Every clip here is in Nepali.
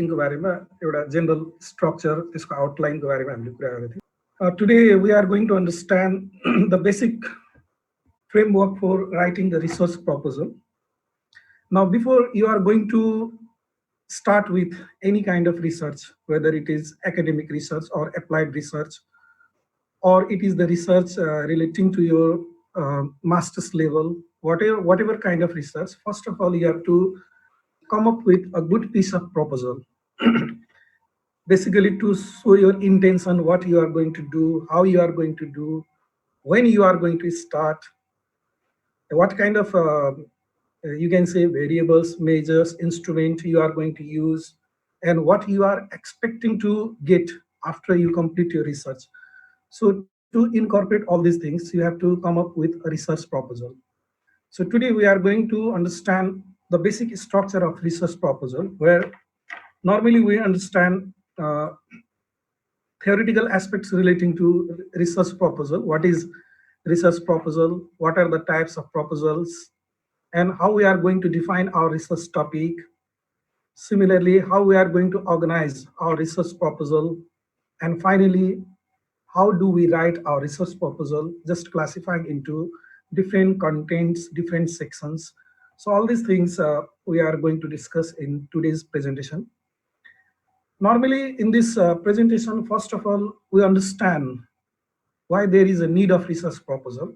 राइटिङको बारेमा एउटा जेनरल स्ट्रक्चर त्यसको आउटलाइनको बारेमा हामीले कुरा गरेको थियौँ। Today we are going to understand the basic framework for writing the research proposal. Now, before you are going to start with any kind of research, whether it is academic research or applied research, or it is the research relating to your master's level, whatever kind of research, first of all, you have to come up with a good piece of proposal. Basically, to show your intention, what you are going to do, how you are going to do, when you are going to start, what kind of you can say variables, measures, instrument you are going to use, and what you are expecting to get after you complete your research. So to incorporate all these things, you have to come up with a research proposal. So today we are going to understand the basic structure of research proposal, where normally we understand theoretical aspects relating to research proposal. What is research proposal? What are the types of proposals? And how we are going to define our research topic. Similarly, how we are going to organize our research proposal. And finally, how do we write our research proposal, just classifying into different contents, different sections. So all these things we are going to discuss in today's presentation. Normally in this presentation, first of all, we understand why there is a need of research proposal.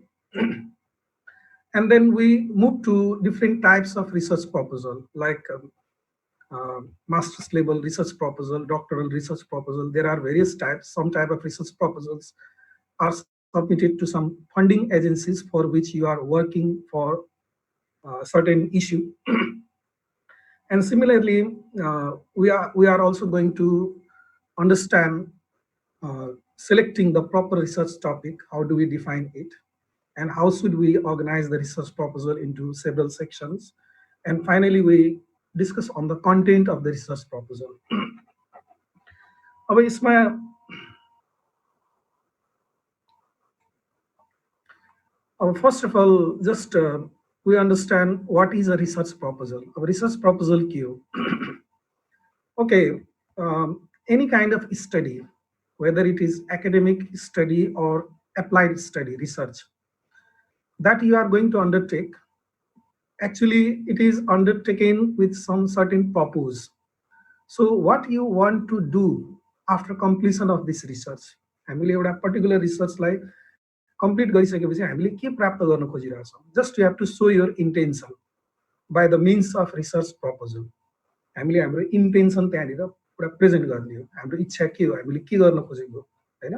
And then we move to different types of research proposal, like master's level research proposal, doctoral research proposal. There are various types. Some type of research proposals are submitted to some funding agencies for which you are working for a certain issue. And similarly, we are also going to understand selecting the proper research topic. How do we define it? And how should we organize the research proposal into several sections? And finally, we discuss on the content of the research proposal. अब इसमें first of all, just we understand what is a research proposal. A research proposal के हो? Okay, any kind of study, whether it is academic study or applied study, research, that you are going to undertake, actually it is undertaken with some certain purpose. So what you want to do after completion of this research, हामीले एउटा particular research लाई complete गरिसकेपछि हामीले के प्राप्त गर्न खोजिरहेछौँ, just you have to show your intention by the means of research proposal. हामीले हाम्रो intention त्यहाँनिर पुरा प्रेजेन्ट गर्ने हो, हाम्रो इच्छा के हो, हामीले के गर्न खोजेको हैन।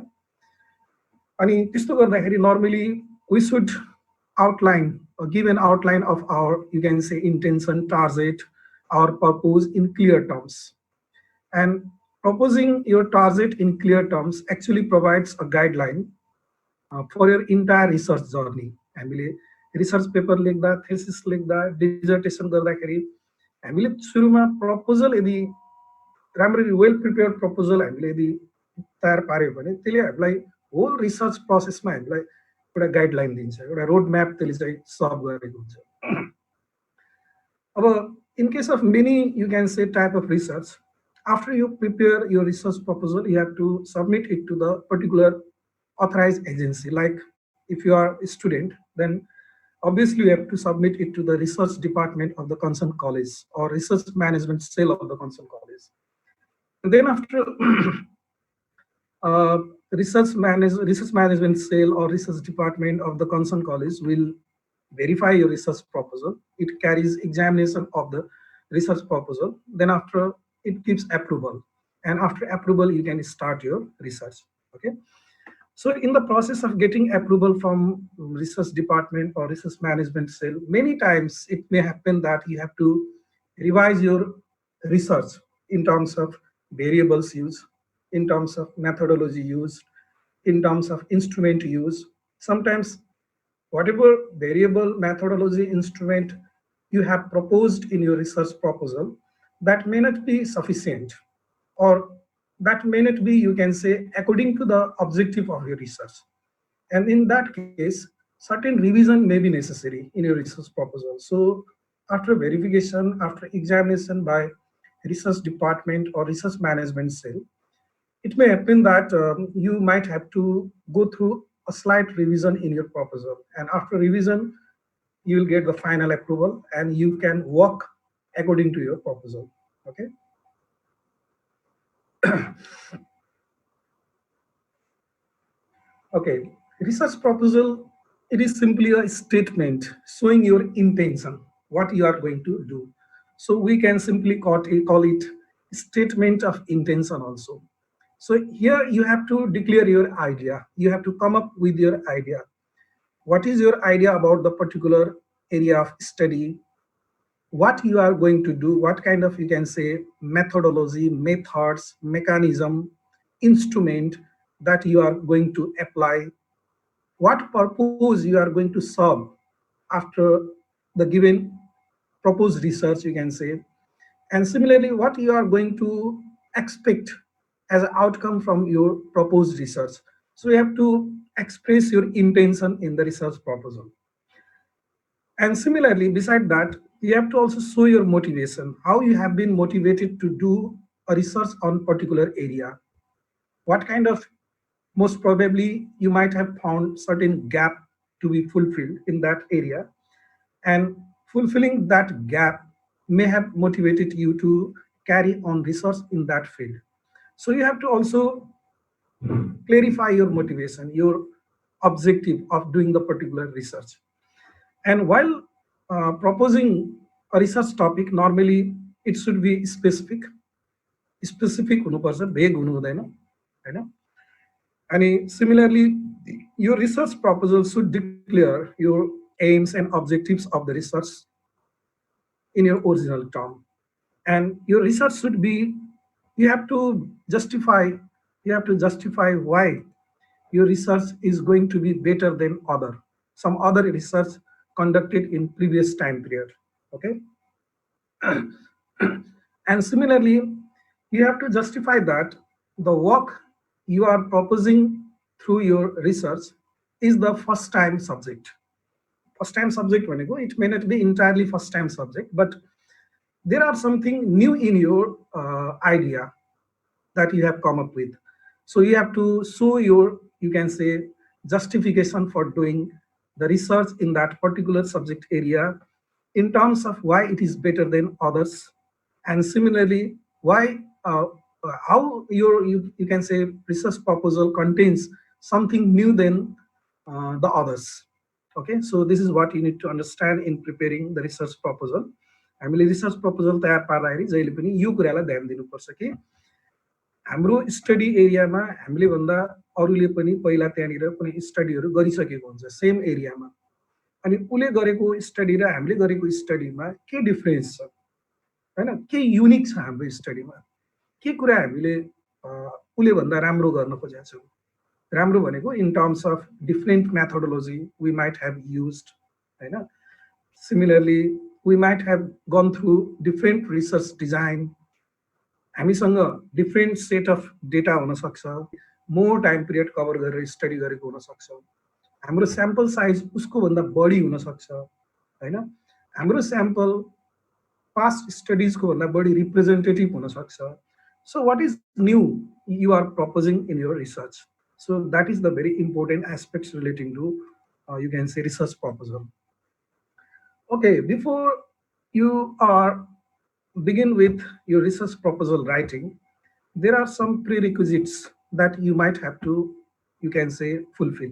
अनि त्यस्तो गर्दाखेरि normally we should outline or give an outline of our, you can say, intention, target, our purpose in clear terms. And proposing your target in clear terms actually provides a guideline for your entire research journey. हामीले research paper लेख्दा, thesis लेख्दा, dissertation गर्दाखेरि हामीले सुरुमा proposal यदि राम्ररी well prepared proposal हामीले यदि तयार पार्यो भने त्यसले हामीलाई whole research process मा हामीलाई एउटा गाइडलाइन दिन्छ, एउटा रोड म्याप त्यसले चाहिँ सर्भ गरेको हुन्छ। अब in case of many, you can say, type of research, after you prepare your research proposal, you have to submit it to the particular authorized agency. Like if you are a student, then obviously you have to submit it to the research department of the concerned college or research management cell of the concerned college. And then after research management cell or research department of the concerned college will verify your research proposal. It carries examination of the research proposal. Then after it gives approval, and after approval you can start your research. Okay. So in the process of getting approval from research department or research management cell, many times it may happen that you have to revise your research in terms of variables used, in terms of methodology used, in terms of instrument use. Sometimes whatever variable, methodology, instrument you have proposed in your research proposal, that may not be sufficient, or that may not be, you can say, according to the objective of your research. And in that case, certain revision may be necessary in your research proposal. So after verification, after examination by research department or research management cell, it may happen that you might have to go through a slight revision in your proposal, and after revision you will get the final approval and you can work according to your proposal. Okay. Okay, research proposal, it is simply a statement showing your intention, what you are going to do. So we can simply call it statement of intention also. So here you have to declare your idea. You have to come up with your idea. What is your idea about the particular area of study? What you are going to do? What kind of, you can say, methodology, methods, mechanism, instrument that you are going to apply, what purpose you are going to serve after the given proposed research, you can say, and similarly what you are going to expect as an outcome from your proposed research. So you have to express your intention in the research proposal. And similarly, beside that, you have to also show your motivation, how you have been motivated to do a research on particular area. What kind of, most probably you might have found certain gap to be fulfilled in that area, and fulfilling that gap may have motivated you to carry on research in that field. So you have to also clarify your motivation, your objective of doing the particular research. And while proposing a research topic, normally it should be specific. Specific हुनुपर्छ, भेग हुनु हुँदैन हैन. And similarly, your research proposal should declare your aims and objectives of the research in your original term. And your research should be, you have to justify, why your research is going to be better than some other research conducted in previous time period. Okay. And similarly, you have to justify that the work you are proposing through your research is the first time subject. First time subject, it may not be entirely first time subject, but there are something new in your idea that you have come up with. So you have to show your, you can say, justification for doing the research in that particular subject area in terms of why it is better than others, and similarly why how you can say research proposal contains something new than the others. Okay, so this is what you need to understand in preparing the research proposal. हामीले रिसर्च प्रपोजल तयार पार्दाखेरि जहिले पनि यो कुरालाई ध्यान दिनुपर्छ कि हाम्रो स्टडी एरियामा हामीले भन्दा अरूले पनि पहिला त्यहाँनिर कुनै स्टडीहरू गरिसकेको हुन्छ सेम एरियामा, अनि उले गरेको स्टडी र हामीले गरेको स्टडीमा के डिफरेन्स छ हैन, के युनिक छ हाम्रो स्टडीमा, के कुरा हामीले उले भन्दा राम्रो गर्न खोजेका छौँ. राम्रो भनेको in terms of different methodology we might have used हैन. Similarly we might have gone through different research design. हामीसँग different set of data हुन सक्छ, more time period cover गरेर स्टडी गरेको हुन सक्छ, हाम्रो स्याम्पल साइज उसको भन्दा बढी हुन सक्छ हैन, हाम्रो स्याम्पल पास्ट स्टडीज को भन्दा बढी रिप्रेजेन्टेटिभ हुन सक्छ. So what is new you are proposing in your research? So that is the very important aspects relating to you can say research proposal. Okay, before you are begin with your research proposal writing, there are some prerequisites that you might have to, you can say, fulfill.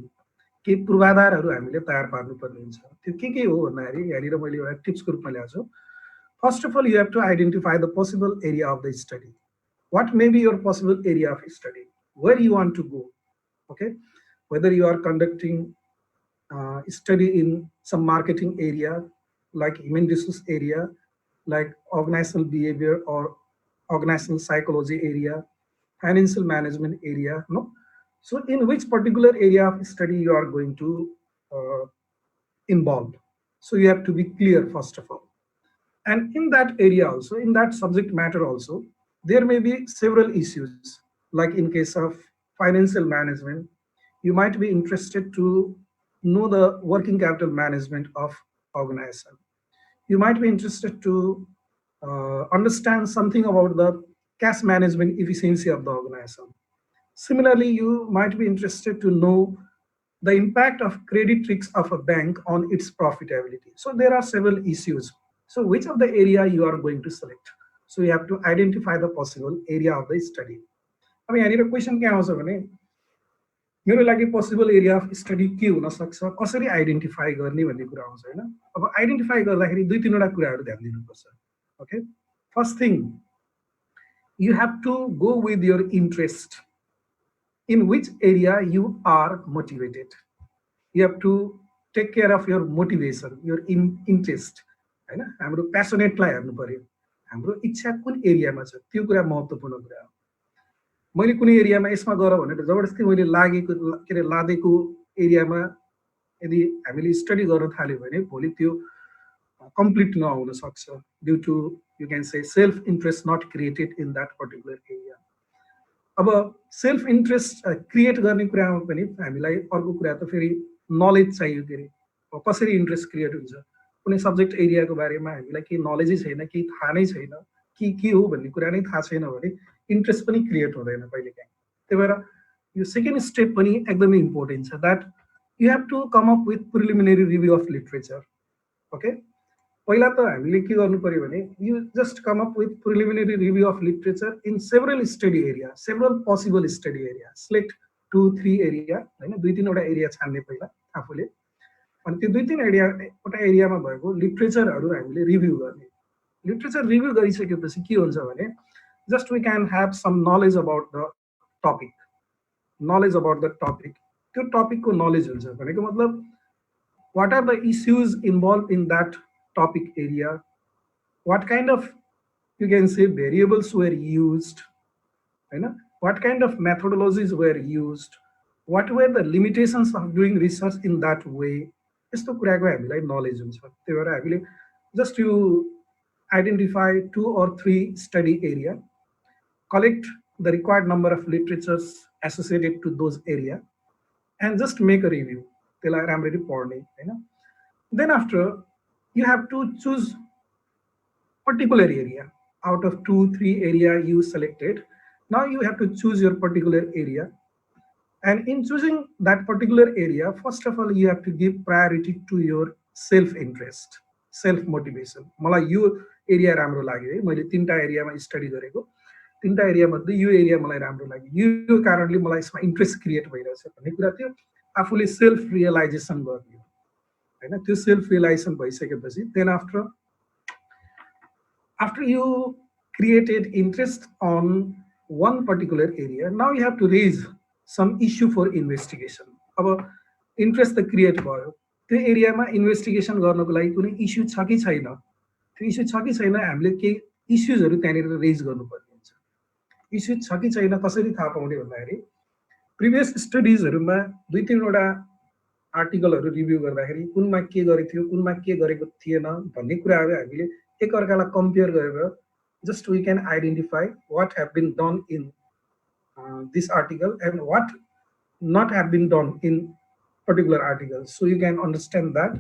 के पूर्वाधारहरू हामीले तयार पार्नुपर्ने हुन्छ. त्यो के हो भन्दाखेरि यहाँनिर मैले एउटा टिप्सको रूपमा ल्याएको छु. First of all, you have to identify the possible area of the study. What may be your possible area of study? Where you want to go? Okay, whether you are conducting study in some marketing area, like human resource area, like organizational behavior or organizational psychology area, financial management area, no? So in which particular area of study you are going to involve. So you have to be clear first of all. And in that area also, in that subject matter also, there may be several issues. Like in case of financial management, you might be interested to know the working capital management of organization. You might be interested to understand something about the cash management efficiency of the organization. Similarly, you might be interested to know the impact of credit risks of a bank on its profitability. So there are several issues. So which of the area you are going to select? So you have to identify the possible area of the study. अब यहाँनिर क्वेसन के आउँछ भने मेरो लागि पोसिबल एरिया अफ स्टडी के हुन सक्छ, कसरी आइडेन्टिफाई गर्ने भन्ने कुरा आउँछ हैन। अब आइडेन्टिफाई गर्दाखेरि दुई तीनवटा कुराहरू ध्यान दिनुपर्छ। Okay, first thing, you have to go with your interest, in which area you are motivated. You have to take care of your motivation, your interest हैन। हाम्रो प्यासनेटलाई हेर्नु पर्यो, हाम्रो इच्छा कुन एरियामा छ, त्यो कुरा महत्त्वपूर्ण कुरा हो। मैले कुनै एरियामा यसमा गर भनेर जबरजस्ती मैले लागेको के अरे लादेको एरियामा यदि हामीले स्टडी गर्न थाल्यो भने भोलि त्यो कम्प्लिट नहुन सक्छ, due to you can say self interest not created in that particular area. अब सेल्फ इन्ट्रेस्ट क्रिएट गर्ने कुरामा पनि हामीलाई अर्को कुरा त फेरि नलेज चाहियो। के अरे कसरी इन्ट्रेस्ट क्रिएट हुन्छ, कुनै सब्जेक्ट एरियाको बारेमा हामीलाई केही नलेजै छैन, केही थाहा नै छैन, के हो भन्ने कुरा नै थाहा छैन भने इन्ट्रेस्ट पनि क्रिएट हुँदैन कहिलेकाहीँ। त्यही भएर यो सेकेन्ड स्टेप पनि एकदमै इम्पोर्टेन्ट छ, that you have to come up with preliminary review of literature. Okay, पहिला त हामीले के गर्नु पर्यो भने you just come up with preliminary review of literature in several study area, several possible study area, select 2-3 area हैन, दुई तीनवटा एरिया छान्ने पहिला आफूले, अनि त्यो दुई तीन एरियावटा एरियामा भएको लिटरेचरहरू हामीले रिभ्यू गर्ने। लिटरेचर रिभ्यू गरिसकेपछि के हुन्छ भने just we can have some knowledge about the topic, knowledge about the topic, त्यो टपिकको नलेज हुन्छ भनेको मतलब what are the issues involved in that topic area, what kind of you can say variables were used, हैन, what kind of methodologies were used, what were the limitations of doing research in that way, यस्तो कुराको हामीलाई नलेज हुन्छ। त्यही भएर हामीले just you identify 2 or 3 study area, collect the required number of literatures associated to those area, and just make a review. त्यसलाई राम्ररी पढ्ने हैन। Then after you have to choose particular area out of 2-3 area you selected. Now you have to choose your particular area, and in choosing that particular area, first of all you have to give priority to your self interest, self motivation. मलाई यो एरिया राम्रो लाग्यो है, मैले तीनटा एरियामा स्टडी गरेको, तीनटा एरिया मध्ये यो एरिया मलाई राम्रो लाग्यो, यो कारणले मलाई यसमा इन्ट्रेस्ट क्रिएट भइरहेछ भन्ने कुरा त्यो आफूले सेल्फ रियलाइजेसन गर्ने हैन। त्यो सेल्फ रियलाइजेसन भइसकेपछि then after you created interest on one particular area, now you have to raise some issue for investigation. अब इन्ट्रेस्ट त क्रिएट भयो, त्यो एरियामा इन्भेस्टिगेसन गर्नको लागि कुनै इस्यु छ कि छैन, त्यो इस्यु छ कि छैन हामीले केही इस्युजहरू त्यहाँनिर रेज गर्नुपर्ने हुन्छ। इस्यु छ कि छैन कसरी थाहा पाउने भन्दाखेरि प्रिभियस स्टडिजहरूमा दुई तीनवटा आर्टिकलहरू रिभ्यू गर्दाखेरि कुनमा के गरेको थियो, कुनमा के गरेको थिएन भन्ने कुराहरू हामीले एकअर्कालाई कम्पेयर गरेर just we can identify what have been done in this article and what not have been done in particular articles. So you can understand that,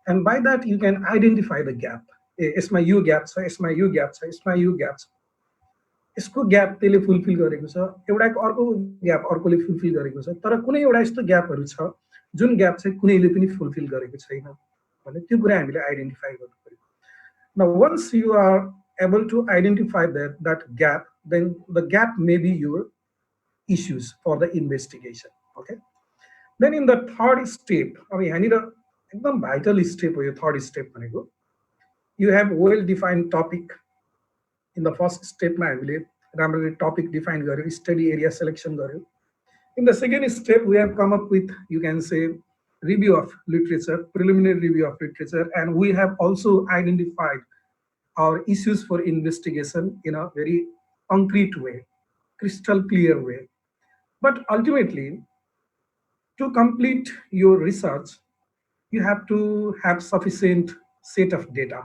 and by that you can identify the gap. यसमा यो ग्याप छ, यसमा यो ग्याप छ, यसमा यो ग्याप छ, यसको ग्याप त्यसले फुलफिल गरेको छ, एउटाको अर्को ग्याप अर्कोले फुलफिल गरेको छ, तर कुनै एउटा यस्तो ग्यापहरू छ जुन ग्याप चाहिँ कुनैले पनि फुलफिल गरेको छैन भने त्यो कुरा हामीले आइडेन्टिफाई गर्नु पर्यो। Now once you are able to identify that gap, then the gap may be your issues for the investigation. Okay, then in the third step, अब यहाँनिर एकदम भाइटल स्टेप हो यो थर्ड स्टेप भनेको, you have well defined topic. In the first step मा हामीले राम्ररी टपिक डिफाइन गर्यो, स्टडी एरिया सिलेक्सन गर्यो। In the second step we have come up with, you can say, review of literature, preliminary review of literature, and we have also identified our issues for investigation in a very concrete way, crystal clear way. But ultimately, to complete your research, you have to have sufficient set of data.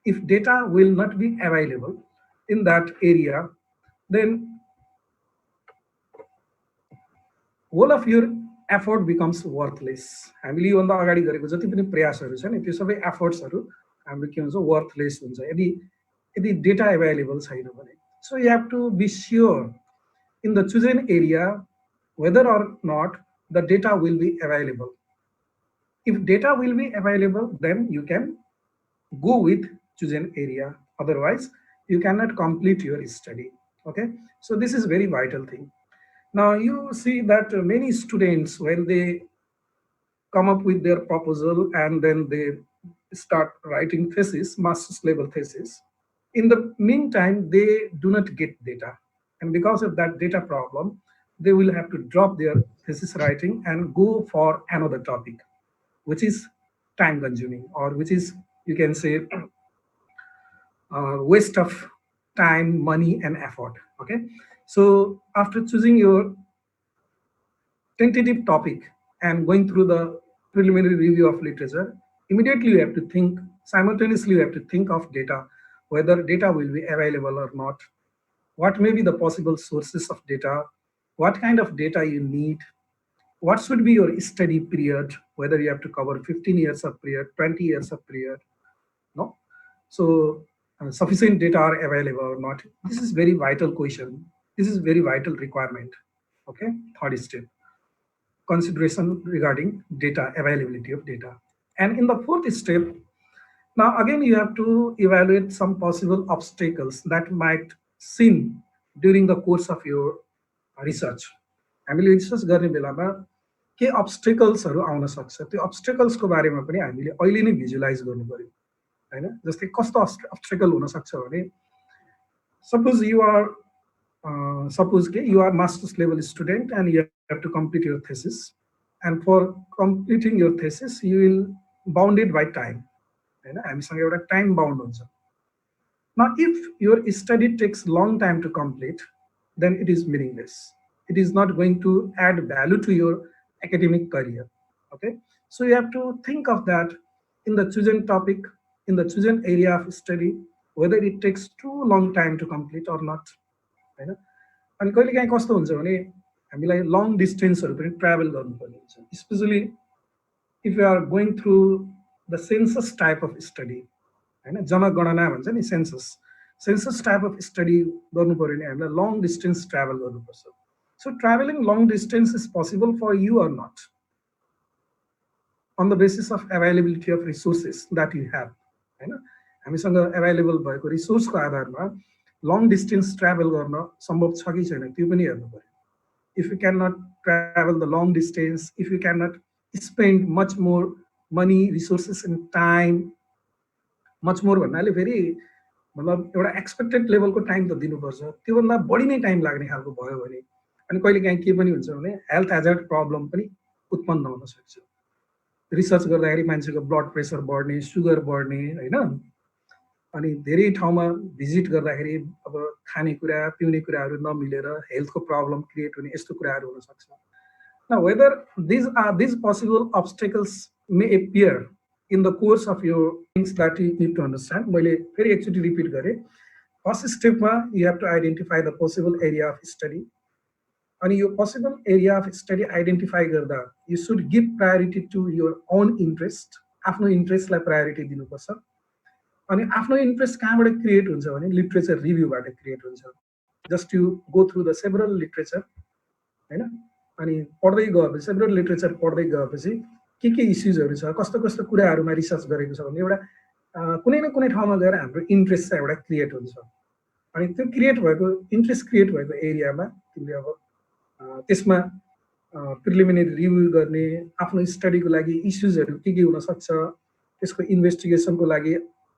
If data will not be available in that area, then whole of your effort becomes worthless. हामीले योभन्दा अगाडि गरेको जति पनि प्रयासहरू छ नि त्यो सबै एफर्ट्सहरू हाम्रो के हुन्छ, वर्थलेस हुन्छ। यदि यदि डेटा एभाइलेबल छैन भने, so you have to be sure in the chosen area whether or not the data will be available. If data will be available, then you can go with chosen area, otherwise you cannot complete your study. Okay, so this is very vital thing. Now you see that many students, when they come up with their proposal and then they start writing thesis, master's level thesis. In the meantime, they do not get data. And because of that data problem, they will have to drop their thesis writing and go for another topic, which is time consuming, or which is, you can say, waste of time, money, and effort. Okay. So after choosing your tentative topic and going through the preliminary review of literature, immediately you have to think, simultaneously you have to think of data, whether data will be available or not, what may be the possible sources of data, what kind of data you need, what should be your study period, whether you have to cover 15 years of period, 20 years of period, no? So sufficient data are available or not. This is very vital question. This is very vital requirement. Okay, third step, consideration regarding data, availability of data. And in the fourth step, now again you have to evaluate some possible obstacles that might seen during the course of your research. हामीले रिसर्च गर्ने बेलामा के अब्स्टेकल्सहरू आउन सक्छ, त्यो अब्स्टेकल्सको बारेमा पनि हामीले अहिले नै भिजुअलाइज गर्नु पर्यो हैन। जस्तै कस्तो अब्स्टेकल हुन सक्छ भने, suppose you are you are master's level student and you have to complete your thesis, and for completing your thesis you will bounded by time, हैन, हामीसँग एउटा टाइम बाउन्ड हुन्छ। Now if your study takes long time to complete, then it is meaningless. It is not going to add value to your academic career. Okay, so you have to think of that in the chosen topic, in the chosen area of study, whether it takes too long time to complete or not, हैन। अनि कहिलेकाहीँ कस्तो हुन्छ भने हामीलाई लङ डिस्टेन्सहरू पनि ट्राभल गर्नुपर्ने हुन्छ, specially if you are going through the census type of study, हैन, जनगणना भन्छ नि, सेन्सस टाइप अफ स्टडी गर्नु पर्यो भने हामीलाई लङ डिस्टेन्स ट्राभल गर्नुपर्छ। So travelling long distance is possible for you or not, on the basis of availability of resources that you have, हैन। हामीसँग एभाइलेबल भएको रिसोर्सको आधारमा लङ डिस्टेन्स ट्राभल गर्न सम्भव छ कि छैन त्यो पनि हेर्नु पर्यो। If you can not travel the long distance, if you can not spend much more money, resources and time, much more भन्नाले फेरि मतलब एउटा एक्सपेक्टेड लेभलको टाइम त दिनुपर्छ, त्योभन्दा बढी नै टाइम लाग्ने खालको भयो भने अनि कहिलेकाहीँ के पनि हुन्छ भने हेल्थ हेजर्ड प्रब्लम पनि उत्पन्न हुन सक्छ। रिसर्च गर्दाखेरि मान्छेको ब्लड प्रेसर बढ्ने, सुगर बढ्ने, हैन, अनि धेरै ठाउँमा भिजिट गर्दाखेरि अब खानेकुरा पिउने कुराहरू नमिलेर हेल्थको प्रब्लम क्रिएट हुने, यस्तो कुराहरू हुन सक्छ। Now whether these possible obstacles may appear in the course of your things that you need to understand, मैले फेरि एकचोटि रिपिट गरेँ। फर्स्ट स्टेपमा you have to identify the possible area of study, अनि यो possible area of study identify गर्दा you should give priority to your own interest, आफ्नो इन्ट्रेस्टलाई प्रायोरिटी दिनुपर्छ। अनि आफ्नो इन्ट्रेस्ट कहाँबाट क्रिएट हुन्छ भने लिटरेचर रिभ्यूबाट क्रिएट हुन्छ। Just you go through the several literature, हैन, अनि पढ्दै गएपछि सेभरल लिटरेचर पढ्दै गएपछि के इस्युजहरू छ, कस्तो कस्तो कुराहरूमा रिसर्च गरेको छ भने एउटा कुनै न कुनै ठाउँमा गएर हाम्रो इन्ट्रेस्ट चाहिँ एउटा क्रिएट हुन्छ। अनि त्यो क्रिएट भएको इन्ट्रेस्ट क्रिएट भएको एरियामा तिमीले अब त्यसमा प्रिलिमिनरी रिभ्यू गर्ने, आफ्नो स्टडीको लागि इस्युजहरू के हुन सक्छ, त्यसको इन्भेस्टिगेसनको लागि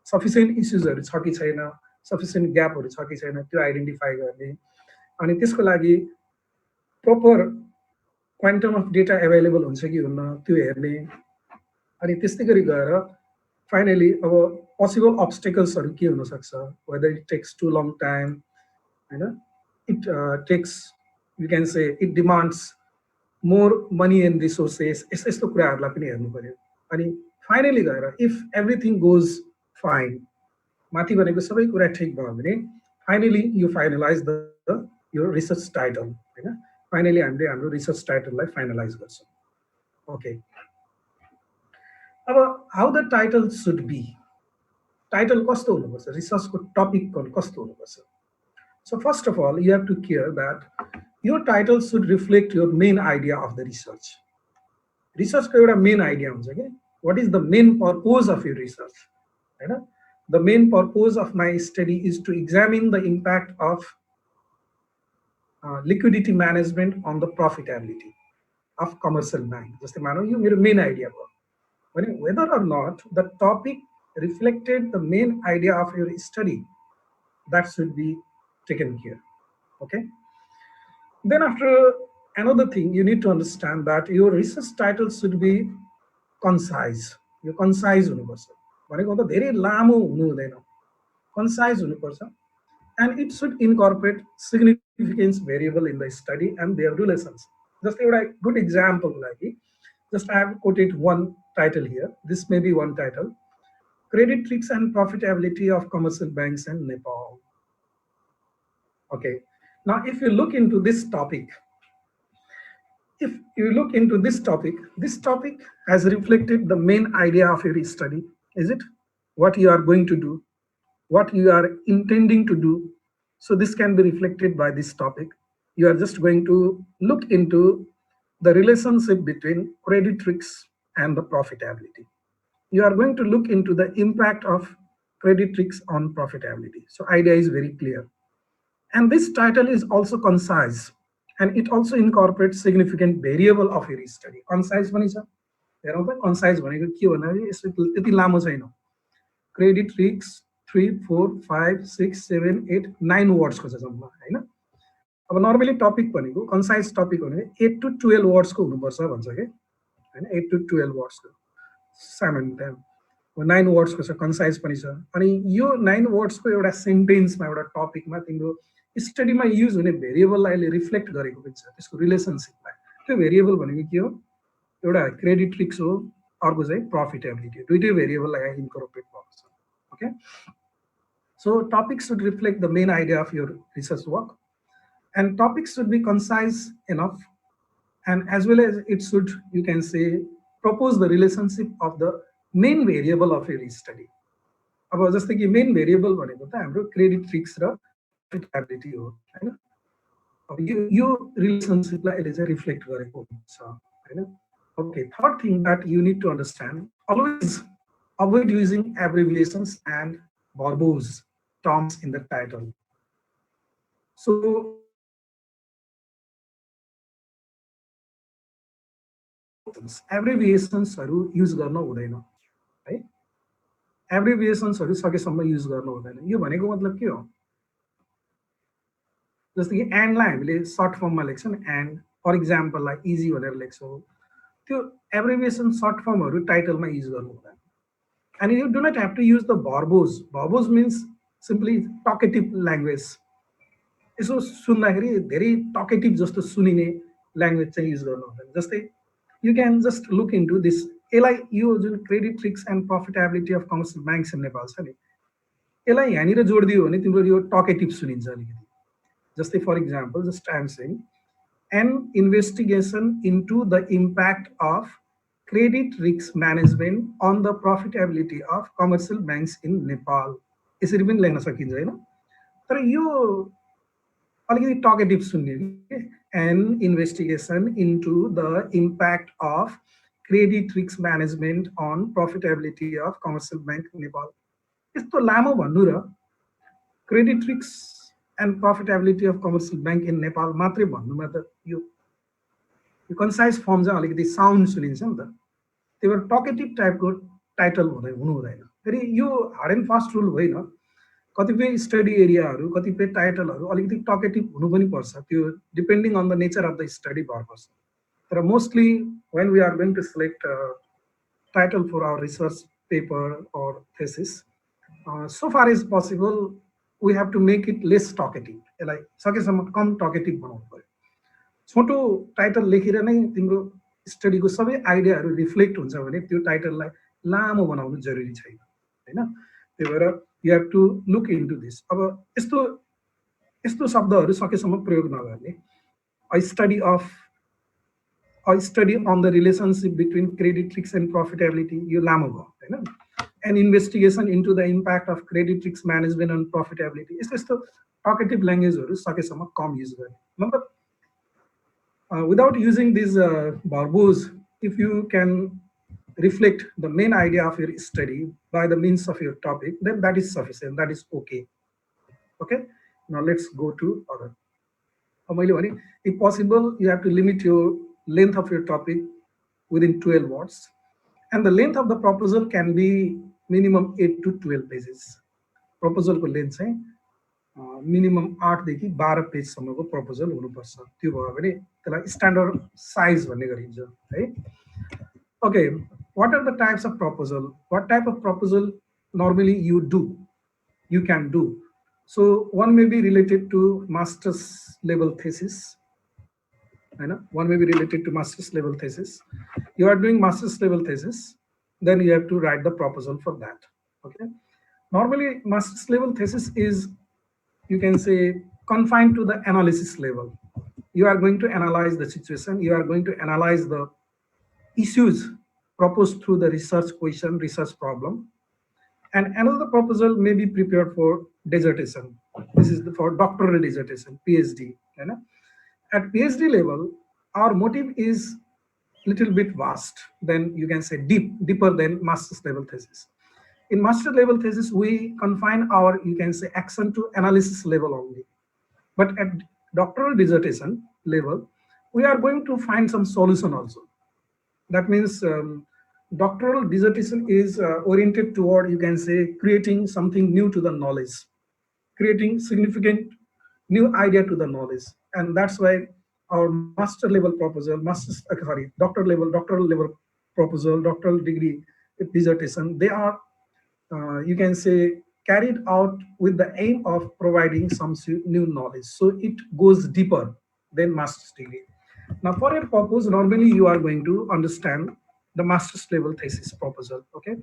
सफिसियन्ट इस्युजहरू छ कि छैन, सफिसियन्ट ग्यापहरू छ कि छैन त्यो आइडेन्टिफाई गर्ने, अनि त्यसको लागि proper quantum of data available हुन्छ कि हुन्न त्यो हेर्ने। अनि त्यस्तै गरी गएर फाइनली अब पोसिबल अब्स्टेकल्सहरू के हुन सक्छ, whether it takes too long time, हैन, it takes, you can say it demands more money and resources, यस्तो कुराहरूलाई पनि हेर्नु पर्यो। अनि फाइनली गएर इफ एभ्रिथिङ गोज फाइन, माथि भनेको सबै कुरा ठिक भयो भने finally you finalise the your research title, हैन। फाइनली हामीले हाम्रो रिसर्च टाइटललाई फाइनलाइज गर्छौँ। ओके, अब how the title should be, title कस्तो हुनुपर्छ, रिसर्चको टपिक कस्तो हुनुपर्छ. So first of all, you have to care that your title should reflect your main idea of the research. रिसर्चको एउटा मेन आइडिया हुन्छ कि what is the main purpose of your research होइन. The main purpose of my study is to examine the impact of liquidity management on the profitability of commercial bank. जस्तै मानौँ यो मेरो मेन आइडिया भयो भने whether or not the topic reflected the main idea of your study, that should be taken care. Okay. Then after, another thing you need to understand that your research title should be concise. यो concise हुनुपर्छ भनेको त धेरै लामो हुनु हुँदैन, concise हुनुपर्छ. And it should incorporate significance variable in the study and their relations. Just a good example, like just I have quoted one title here. This may be one title: Credit Tricks and Profitability of Commercial Banks in Nepal. Okay, now if you look into this topic, this topic has reflected the main idea of your study. Is it what you are going to do, what you are intending to do? So this can be reflected by this topic. You are just going to look into the relationship between credit risks and the profitability. You are going to look into the impact of credit risks on profitability. So idea is very clear. And this title is also concise, and it also incorporates significant variable of your study. Concise पनि छ, हेरौँ त concise भनेको के भन्दाखेरि यसो त्यति लामो छैन. Credit risks 3, 4, 5, 6, 7, 8, 9 words को छ जम्मा हैन. अब नर्मली टपिक भनेको कन्साइज टपिक भनेको 8 to 12 words को हुनुपर्छ भन्छ के हैन. 8 to 12 words को सामान्य टाइम 9 words को छ, कन्साइज पनि छ. अनि यो 9 words को एउटा सेन्टेन्समा एउटा टपिकमा तिम्रो स्टडीमा युज हुने भेरिएबललाई अहिले रिफ्लेक्ट गरेको पनि छ, त्यसको रिलेसनसिपलाई. त्यो भेरिएबल भनेको के हो, एउटा क्रेडिट रिस्क हो, अर्को चाहिँ प्रफिटेबिलिटी. दुईटै भेरिएबललाई इन्कर्पोरेट भएको छ. Okay, so topics should reflect the main idea of your research work, and topics should be concise enough, and as well as it should, you can say, propose the relationship of the main variable of your study. अब जस्तै कि मेन भेरिएबल भनेको त हाम्रो क्रेडिट रिस्क र प्रफिटेबिलिटी हो हैन. अब यो रिलेसनशिपलाई अहिले चाहिँ रिफ्लेक्ट गरेको हुन्छ हैन. Okay, third thing that you need to understand, always avoid using abbreviations and verbose terms in the title. So एब्रिभिएसन्सहरु युज गर्न हुँदैन है. एब्रिभिएसन्सहरु सकेसम्म युज गर्न हुँदैन. यो भनेको मतलब के हो, जस्तो कि एन्डलाई हामीले सर्ट फर्ममा लेख्छौँ, एन्ड फर इक्जाम्पललाई इजी भनेर लेख्छौँ. त्यो एब्रिभिएसन सर्ट फर्महरु टाइटलमा युज गर्नु हुँदैन. And you do not have to use the verbose. Verbose means simply talkative language. यसो सुन्दाखेरि धेरै talkative जस्तो सुनिने ल्याङ्ग्वेज चाहिँ युज गर्नु हुँदैन. जस्तै you can just look into this. यसलाई यो जुन credit risk and profitability of commercial banks in Nepal छ नि, यसलाई यहाँनिर जोडिदियो भने तिम्रो यो टकेटिभ सुनिन्छ अलिकति. जस्तै for example, just I am saying an investigation into the impact of credit risk management on the profitability of commercial banks in Nepal. यसरी पनि लेख्न सकिन्छ हैन. तर यो अलिकति टकेटिभ सुन्ने के, an investigation into the impact of credit risk management on profitability of commercial bank in Nepal. यस्तो लामो भन्नु र credit risk and profitability of commercial bank in Nepal मात्रै भन्नुमा त यो कन्साइज फर्म चाहिँ अलिकति साउन्ड सुनिन्छ नि त. त्यही भएर टकेटिभ टाइपको टाइटल हुनु हुँदैन. फेरि यो हार्ड एन्ड फास्ट रुल होइन. कतिपय स्टडी एरियाहरू, कतिपय टाइटलहरू अलिकति टकेटिभ हुनु पनि पर्छ. त्यो depending on the nature of the study भर पर्छ. तर mostly when we are going to select title for our research paper or thesis, so far is possible we have to make it less talkative. यसलाई सकेसम्म कम टकेटिभ बनाउनु पर्यो. छोटो टाइटल लेखेर नै तिम्रो स्टडीको सबै आइडियाहरू रिफ्लेक्ट हुन्छ भने त्यो टाइटललाई लामो बनाउनु जरुरी छैन हैन. त्यही भएर you have to look into this. अब यस्तो शब्दहरू सकेसम्म प्रयोग नगर्ने. A study on the relationship between credit risk and profitability, यो लामो भयो हैन. an investigation into the impact of credit risk management on profitability. यस्तो talkative languageहरू सकेसम्म कम युज गर्ने मतलब without using these verbose, if you can reflect the main idea of your study by the means of your topic, then that is sufficient, that is okay. Okay, now let's go to other. If possible, you have to limit your length of your topic within 12 words, and the length of the proposal can be minimum 8 to 12 pages. Proposal को length चाहिँ minimum 8 देखि 12 पेज सम्मको proposal हुनुपर्छ. त्यो भयो भने त्यसलाई standard size भन्ने गरिन्छ है. Okay, what are the types of proposal? What type of proposal normally you do? You can do. So one may be related to master's level thesis. One may be related to master's level thesis. You are doing master's level thesis, then you have to write the proposal for that. Okay. Normally, master's level thesis is, you can say, confined to the analysis level. You are going to analyze the situation. You are going to analyze the issues proposed through the research question, research problem. And another proposal may be prepared for dissertation. This is for doctoral dissertation, PhD. At PhD level, our motive is little bit vast, then you can say deeper than master's level thesis. In master level thesis, we confine our, you can say, action to analysis level only. But at doctoral dissertation level, we are going to find some solution also. That means doctoral dissertation is oriented toward, you can say, creating something new to the knowledge, creating significant new idea to the knowledge. And that's why our master level proposal, doctoral level proposal, doctoral degree dissertation, they are, you can say, carried out with the aim of providing some new knowledge. So it goes deeper than master's degree. Now for your purpose, normally you are going to understand the master's level thesis proposal, okay?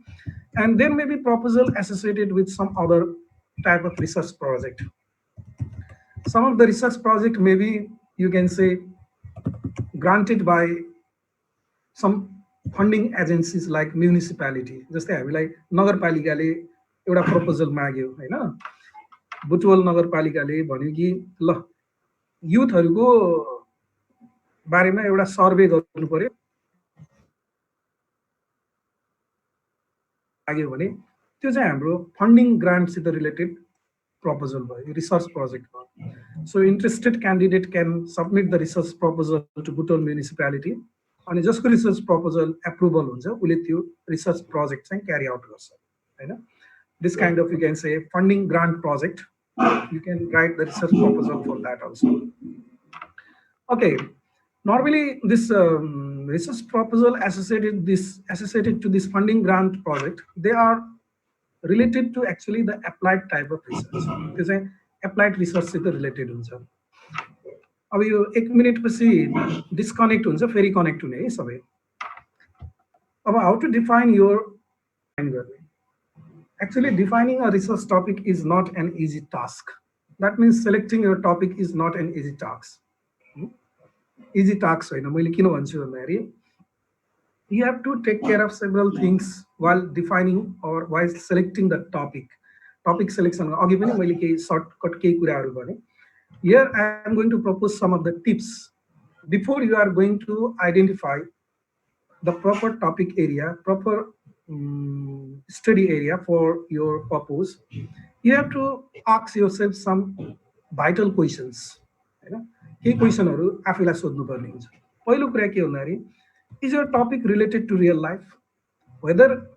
And then maybe proposal associated with some other type of research project. Some of the research project may be, you can say, granted by some funding agencies like municipality. Just like नगरपालिकाले एउटा proposal माग्यो हैन, बुटवल नगरपालिकाले भन्यो कि ल युथहरुको बारेमा एउटा सर्वे गर्नु पर्यो लाग्यो भने त्यो चाहिँ हाम्रो फन्डिङ ग्रान्ट सित रिलेटेड proposal भयो, research project भयो. So interested candidate can submit the research proposal to Butol municipality, अनि जसको research proposal approval हुन्छ उले त्यो research project चाहिँ carry out गर्छ हैन. This kind of, you can say, funding grant project, you can write the research proposal for that also. Okay, normally this research proposal associated to this funding grant project, they are related to actually the applied type of research. This is applied research with the related हुन्छ. अब यो 1 मिनेट पछि डिस्कनेक्ट हुन्छ, फेरि कनेक्ट हुने है सबै. अब how to define your actually defining a research topic is not an easy task. That means selecting your topic is not an easy task. Easy task होइन. मैले किन भन्छु भन्दाखेरि you have to take care of several things while defining or while selecting the topic. Topic selection अघि पनि मैले केही shortcut केही कुराहरु भने. Here I am going to propose some of the tips before you are going to identify the proper topic area, proper study area for your purpose. You have to ask yourself some vital questions. हैन, केही क्वेशनहरु आफैलाई सोध्नु पर्ने हुन्छ. पहिलो कुरा के भन्दाखेरि, is your topic related to real life? Whether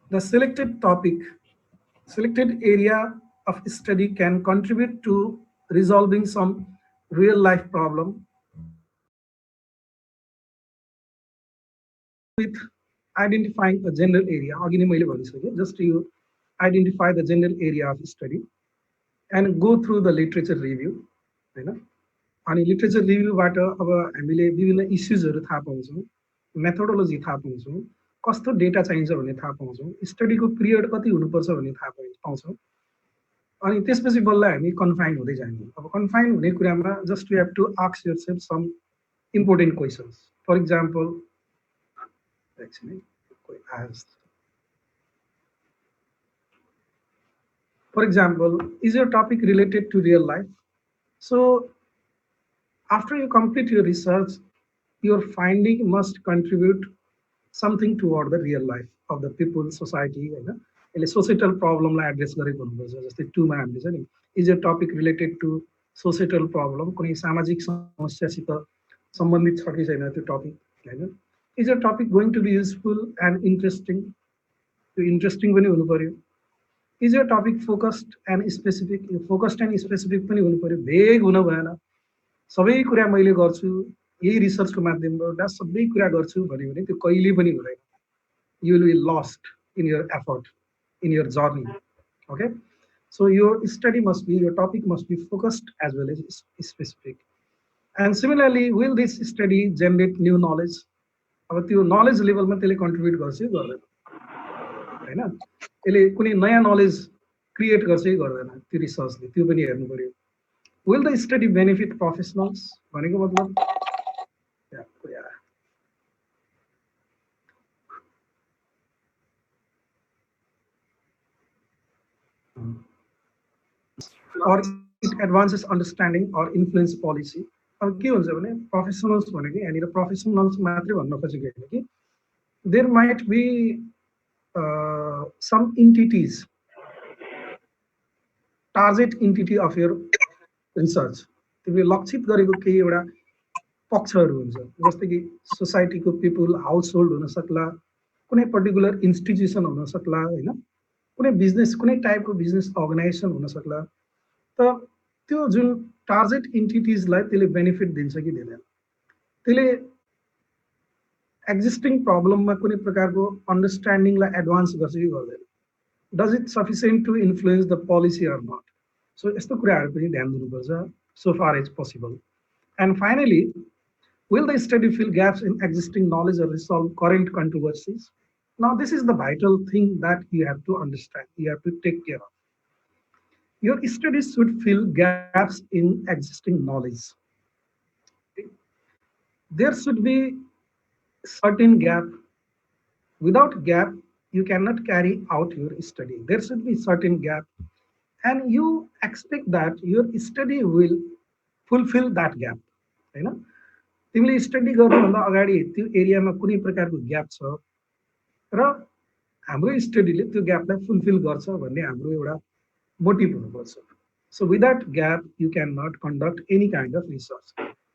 the selected topic, selected area of study can contribute to resolving some real life problem with identifying a general area. Just you identify the general area of study and go through the literature review. अनि लिटरेचर रिभ्यूबाट अब हामीले विभिन्न इश्यूजहरु थाहा पाउँछौं, मेथोडोलोजी थाहा पाउँछौं, कस्तो डेटा चाहिन्छ भन्ने थाहा पाउँछौं, स्टडीको पिरियड कति हुनुपर्छ भन्ने थाहा पाउँछौं. अनि त्यसपछि बल्ल हामी कन्फाइन हुँदै जान्छौं. अब कन्फाइन हुने कुरामा just you have to ask yourself some important questions. For example, actually कोही आएछ, For example, is your topic related to real life? So after you complete your research, your finding must contribute something toward the real life of the people, society, होइन यसले सोसाइटल प्रब्लमलाई एड्रेस गरेको हुनुपर्छ। जस्तै टुमा हामीले छ नि, इज यो topic related to societal problem, कुनै सामाजिक समस्यासित सम्बन्धित छ कि छैन त्यो टपिक, होइन। इज यो topic going to be useful and interesting, त्यो इन्ट्रेस्टिङ पनि हुनु पर्यो। इज यो टपिक फोकस्ड एन्ड स्पेसिफिक, यो फोकस्ड एन्ड स्पेसिफिक पनि हुनु पर्यो, भेग हुन भएन। सबै कुरा मैले गर्छु, यही रिसर्चको माध्यमबाट सबै कुरा गर्छु भन्यो भने त्यो कहिले पनि हुँदैन। You will be lost in your effort, in your journey. Okay, so your study must be, your topic must be focused as well as specific. And similarly, will this study generate new knowledge? अब त्यो नलेज लेभलमा त्यसले कन्ट्रिब्युट गर्छ कि गर्दैन, होइन। यसले कुनै नयाँ नलेज क्रिएट गर्छ कि गर्दैन त्यो रिसर्चले, त्यो पनि हेर्नु पर्यो। Will the study benefit professionals भनेको मतलब or it advances understanding or influence policy. अब के हुन्छ भने प्रोफेसनल्स भनेको यहाँनिर प्रोफेसनल्स मात्रै भन्न खोजेको होइन कि there might be some entities, target entity of your research, तिमीले लक्षित गरेको केही एउटा पक्षहरू हुन्छ, जस्तै कि सोसाइटीको पिपुल, हाउस होल्ड हुन सक्ला, कुनै पर्टिकुलर इन्स्टिट्युसन हुन सक्ला, होइन, कुनै बिजनेस, कुनै टाइपको बिजनेस अर्गनाइजेसन हुन सक्ला। त त्यो जुन टार्गेट इन्टिटिजलाई त्यसले बेनिफिट दिन्छ कि दिँदैन, त्यसले एक्जिस्टिङ प्रब्लममा कुनै प्रकारको अन्डरस्ट्यान्डिङलाई एडभान्स गर्छ कि गर्दैन, does it sufficient to influence the policy or not. So यस्तो कुराहरू पनि ध्यान दिनुपर्छ so far as possible. And finally, will the study fill gaps in existing knowledge or resolve current controversies? Now, this is the vital thing that you have to understand, you have to take care of. Your studies should fill gaps in existing knowledge. There should be certain gap. Without gap, you cannot carry out your study. There should be certain gap, and you expect that your study will fulfill that gap, होइन। तिमीले स्टडी गर्नुभन्दा अगाडि त्यो एरियामा कुनै प्रकारको ग्याप छ र हाम्रो स्टडीले त्यो ग्यापलाई फुलफिल गर्छ भन्ने हाम्रो एउटा मोटिभ हुनुपर्छ। So without gap you can not conduct any kind of research.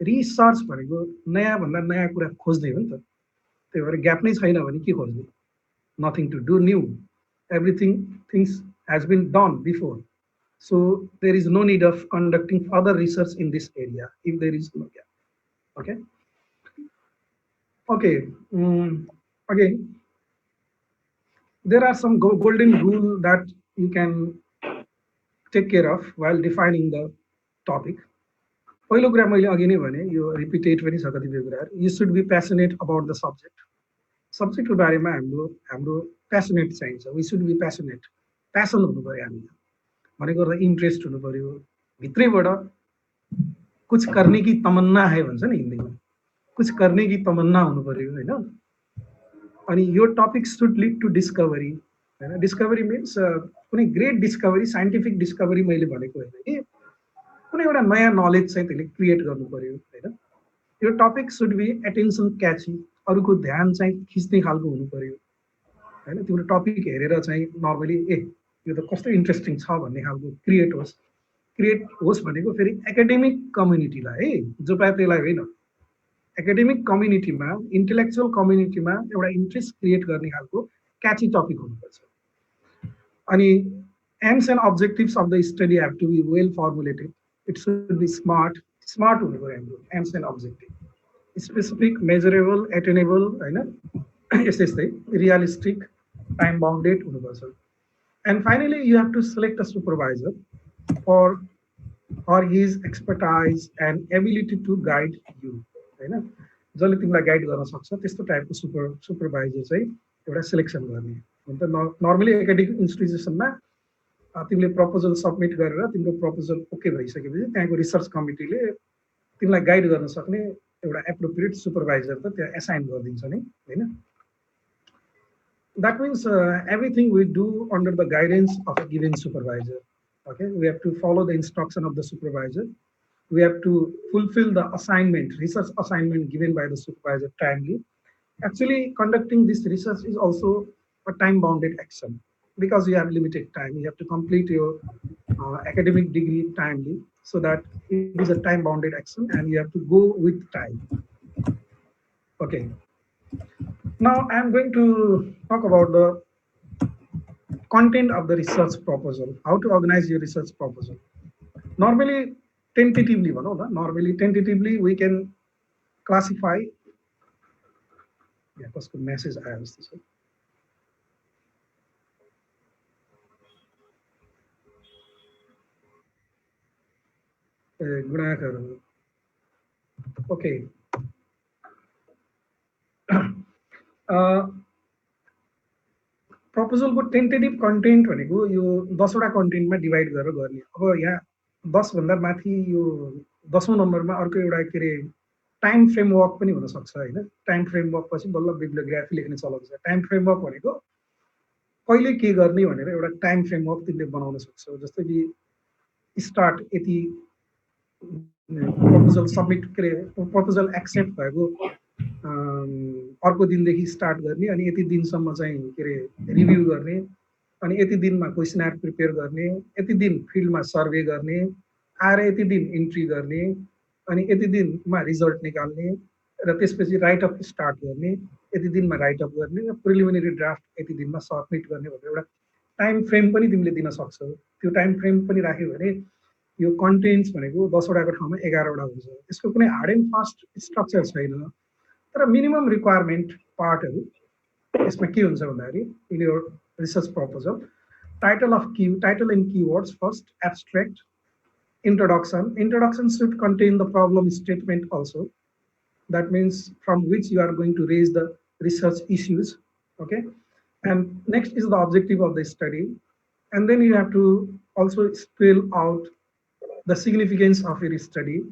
Research भनेको नयाँ भन्दा नयाँ कुरा खोज्ने हो नि त, त्यही भएर ग्याप नै छैन भने के खोज्ने, nothing to do new, everything things has been done before, so there is no need of conducting further research in this area if there is no gap. Okay, again, there are some golden rule that you can take care of while defining the topic. पहिलो कुरा मैले अघि नै भने, यो रिपिटेड पनि छ कतिपय कुराहरू, you should be passionate about the subject. सब्जेक्टको बारेमा हाम्रो प्यासनेट चाहिन्छ, we should be passionate, passion हुनु पर्यो हामीमा, भनेको इन्ट्रेस्ट हुनु पर्यो, भित्रैबाट कुछ करने की तमन्ना है भन्छ नि हिन्दीमा, कुछ करने की तमन्ना हुनु पर्यो, होइन। अनि यो topic should lead to discovery, होइन। डिस्कभरी मिन्स कुनै ग्रेट डिस्कभरी, साइन्टिफिक डिस्कभरी मैले भनेको होइन कि कुनै एउटा नयाँ नलेज चाहिँ त्यसले क्रिएट गर्नु पर्यो, होइन। यो topic should be attention catchy, अरूको ध्यान चाहिँ खिच्ने खालको हुनु पर्यो, होइन। तिम्रो टपिक हेरेर चाहिँ नर्मली यो त कस्तो इन्ट्रेस्टिङ छ भन्ने खालको क्रिएट होस् भनेको फेरि एकाडेमिक कम्युनिटीलाई है, जो पाए त्यसलाई होइन, एकाडेमिक कम्युनिटीमा, इन्टेलेक्चुअल कम्युनिटीमा एउटा इन्ट्रेस्ट क्रिएट गर्ने खालको क्याची टपिक हुनुपर्छ। अनि aims and objectives of the study have to be well formulated, it should be smart हुनु पर्यो हाम्रो aims and objective, specific, measurable, attainable, होइन, यस्तै रियलिस्टिक, टाइम बाउन्डेड हुनुपर्छ। And finally you have to select a supervisor for his expertise and ability to guide you, होइन। जसले तिमीलाई गाइड गर्न सक्छ त्यस्तो टाइपको सुपरभाइजर चाहिँ एउटा सिलेक्सन गर्ने हुन त। नर्मली एकाडेमिक इन्स्टिट्युसनमा तिमीले प्रपोजल सबमिट गरेर तिम्रो प्रपोजल ओके भइसकेपछि त्यहाँको रिसर्च कमिटीले तिमीलाई गाइड गर्न सक्ने एउटा एप्रोप्रिएट सुपरभाइजर त त्यहाँ एसाइन गरिदिन्छ नि, होइन। That means everything we do under the guidance of a given supervisor. Okay, we have to follow the instruction of the supervisor. We have to fulfill the assignment, research assignment given by the supervisor timely. Actually, conducting this research is also a time bounded action because you have limited time. You have to complete your academic degree timely, so that it is a time bounded action and you have to go with time. Okay, now I'm going to talk about the content of the research proposal, how to organize your research proposal. Normally, tentatively, normally, we can classify. Yeah, कसको message आयो जस्तो छ. गुणाकरहरू. Okay. प्रपोजलको टेन्टेटिभ कन्टेन्ट भनेको यो 10वटा कन्टेन्टमा डिभाइड गरेर गर्ने. अब यहाँ 10 भन्दा माथि यो 10औं नम्बरमा अर्को एउटा के अरे टाइम फ्रेमवर्क पनि हुनसक्छ होइन. टाइम फ्रेमवर्क पछि बल्ल बिब्लियोग्राफी लेख्ने चलन छ. टाइम फ्रेमवर्क भनेको कहिले के गर्ने भनेर एउटा टाइम फ्रेमवर्क तिमीले बनाउन सक्छौ. जस्तै कि स्टार्ट यति प्रपोजल सबमिट के अरे प्रपोजल एक्सेप्ट भएको अर्को दिनदेखि स्टार्ट गर्ने अनि यति दिनसम्म चाहिँ के अरे रिभ्यू गर्ने अनि यति दिनमा क्वेसनर प्रिपेयर गर्ने, यति दिन फिल्डमा सर्वे गर्ने, आएर यति दिन इन्ट्री गर्ने अनि यति दिनमा रिजल्ट निकाल्ने र त्यसपछि राइटअप स्टार्ट गर्ने, यति दिनमा राइटअप गर्ने र प्रिलिमिनरी ड्राफ्ट यति दिनमा सबमिट गर्ने भनेर एउटा टाइम फ्रेम पनि तिमीले दिन सक्छौ. त्यो टाइम फ्रेम पनि राख्यो भने यो कन्टेन्ट्स भनेको 10वटाको ठाउँमा 11वटा हुन्छ. यसको कुनै हार्ड एन्ड फास्ट स्ट्रक्चर छैन. तर मिनिमम रिक्वायरमेन्ट पार्टहरू यसमा के हुन्छ भन्दाखेरि in your research proposal title and keywords. First abstract, introduction. Introduction should contain the problem statement also. That means from which you are going to raise the research issues. Okay. And next is the objective of the study. And then you have to also spell out the significance of your study.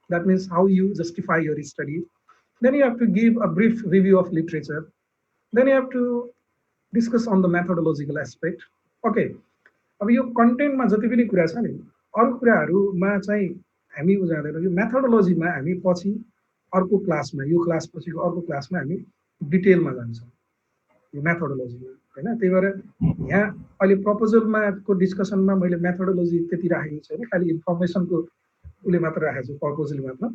That means how you justify your study. Then you have to give a brief review of literature. Then you have to discuss on the methodological aspect. Okay. अब यो कन्टेन्टमा जति पनि कुरा छ नि अरू कुराहरूमा चाहिँ हामी जाँदैनौँ. यो मेथोडोलोजीमा हामी पछि अर्को क्लासमा यो क्लास पछिको अर्को क्लासमा हामी डिटेलमा जान्छौँ यो मेथोडोलोजीमा होइन. त्यही भएर यहाँ अहिले प्रपोजलमा को डिस्कसनमा मैले मेथोडोलोजी त्यति राखेको छैन, खालि इन्फर्मेसनको उसले मात्र राखेको छु, पर्पजले मात्र.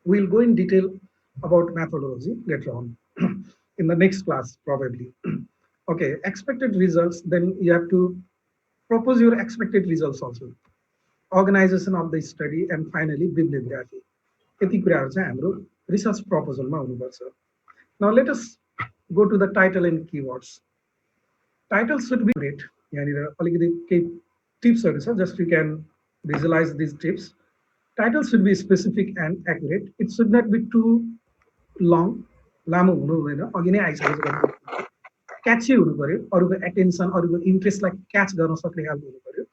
Will go in detail about methodology later on in the next class probably. Okay, expected results. Then you have to propose your expected results also. Organization of the study and finally bibliography. यति कुराहरु चाहिँ हाम्रो रिसर्च प्रपोजलमा हुनुपर्छ. Now let us go to the title and keywords. Title should be great. यहाँनिर अलिकति केही टिप्सहरु छ, just you can visualize these tips. Title should be specific and accurate. It should not be too long. लामो हुनु हुँदैन, अघि नै आइसकेको छ. क्याची हुनु पर्यो, अरूको एटेन्सन अरूको इन्ट्रेस्टलाई क्याच गर्न सक्ने खालको हुनु पर्यो.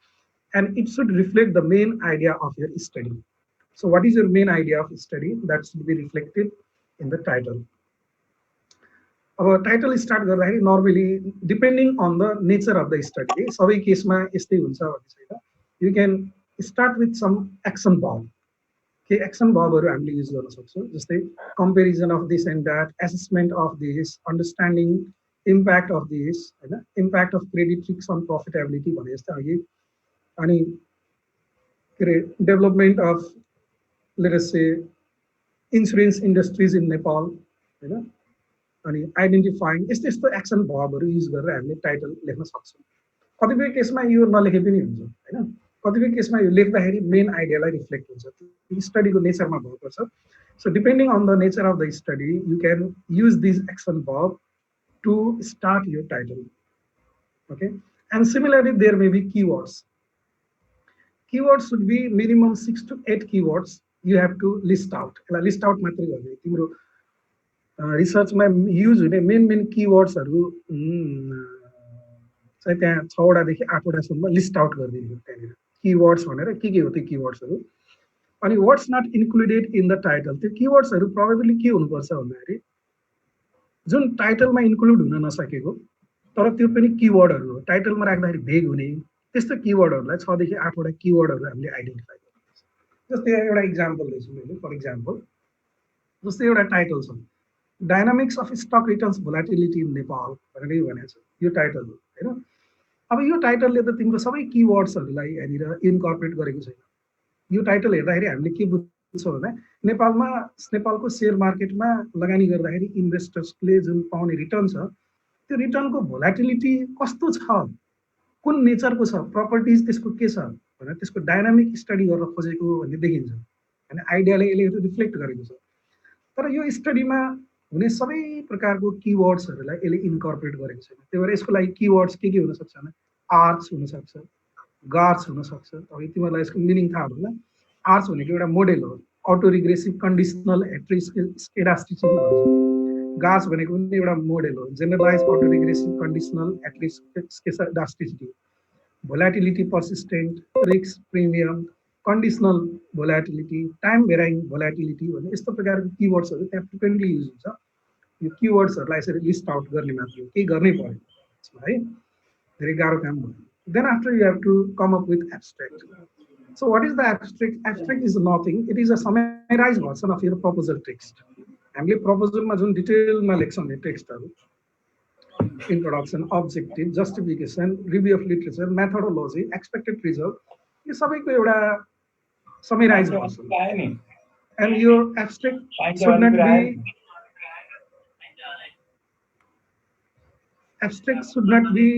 And it should reflect the main idea of your study. So what is your main idea of study? That should be reflected in the title. Our title start गर्दाखेरि normally depending on the nature of the study, सबै केसमा यस्तै हुन्छ भन्ने छैन. You can start with some action verb. के एक्सन भर्बहरु हामीले युज गर्न सक्छौं, जस्तै comparison of this and that, assessment of this, understanding impact of this, हैन, impact of credit risk on profitability भने जस्तै अघि. अनि के रे development of let us say insurance industries in Nepal, हैन. अनि आइडेन्टिफाइङ यस्तो यस्तो एक्सन भर्बहरु युज गरेर हामीले टाइटल लेख्न सक्छौं. कतिपय केसमा यो नलेखे पनि हुन्छ, हैन. कतिपय केसमा यो लेख्दाखेरि मेन आइडियालाई रिफ्लेक्ट हुन्छ, स्टडीको नेचरमा भनुपर्छ. So depending on the nature of the study you can use this action verb to start your title. Okay. And similarly there may be keywords. Keywords should be minimum 6 to 8 keywords you have to list out. यसलाई लिस्ट आउट मात्रै गर्ने. तिम्रो रिसर्चमा युज हुने मेन कीवर्ड्सहरु चाहिँ त्यहाँ 6 वटादेखि 8 वटासम्म लिस्ट आउट गरिदिनु त्यहाँनिर. कीवर्ड्स भनेर के हो त्यो कीवर्ड्सहरु. अनि what's not included in the title. त्यो कीवर्ड्सहरु प्रोबेबली के हुनुपर्छ भन्दाखेरि जुन टाइटलमा इन्क्लुड हुन नसकेको तर त्यो पनि कीवर्डहरु हो. टाइटलमा राख्दाखेरि भेग हुने, त्यस्तो किवर्डहरूलाई 6 देखि 8 वटा किवर्डहरू हामीले आइडेन्टिफाई गर्नुपर्छ। जस्तै एउटा इक्जाम्पल दिन्छु मैले। फर इक्जाम्पल जस्तै एउटा टाइटल छ, dynamics of stock returns volatility in Nepal भनेर भनेको छ, यो टाइटल हो होइन। अब यो टाइटलले त तिम्रो सबै किवर्ड्सहरूलाई यहाँनिर इन्कर्पोरेट गरेको छैन। यो टाइटल हेर्दाखेरि हामीले के बुझ्छौँ भने नेपालमा नेपालको सेयर मार्केटमा लगानी गर्दाखेरि इन्भेस्टर्सले जुन पाउने रिटर्न छ, त्यो रिटर्नको भोलाटिलिटी कस्तो छ, कुन नेचरको छ, प्रपर्टिज त्यसको के छ भनेर त्यसको डाइनामिक स्टडी गर्न खोजेको भन्ने देखिन्छ। होइन, आइडियाले यसले रिफ्लेक्ट गरेको छ। तर यो स्टडीमा हुने सबै प्रकारको किवर्ड्सहरूलाई यसले इन्कर्पोरेट गरेको छैन। त्यही भएर यसको लागि किवर्ड्स के हुनसक्छ भने आर्च हुनसक्छ, गार्स हुनसक्छ। अब तिमीहरूलाई यसको मिनिङ थाहा होला। आर्च भनेको एउटा मोडेल हो, अटो रिग्रेसिभ कन्डिसनल स्केडास्टिसिटी भन्छ। गार्स भनेको पनि एउटा मोडेल हो, generalize auto regressive conditional skedasticity. Volatility persistent, risk premium, conditional volatility, time varying volatility भन्ने यस्तो प्रकारको किवर्ड्सहरू त्यहाँ फ्रिक्वेन्टली युज हुन्छ। यो किवर्ड्सहरूलाई यसरी लिस्ट आउट गर्ने मात्र हो, केही गर्नै पऱ्यो है, धेरै गाह्रो काम भयो। Then after you have to come up with abstract. So what is the abstract? Abstract is nothing. It is a summarized version of your proposal text. हामीले प्रपोजलमा जुन डिटेलमा लेख्छौँ नि टेक्स्टहरू, introduction, objective, justification, review of literature, methodology, expected result, यो सबैको एउटा समराइज भर्सन। एन्ड यो abstract should not be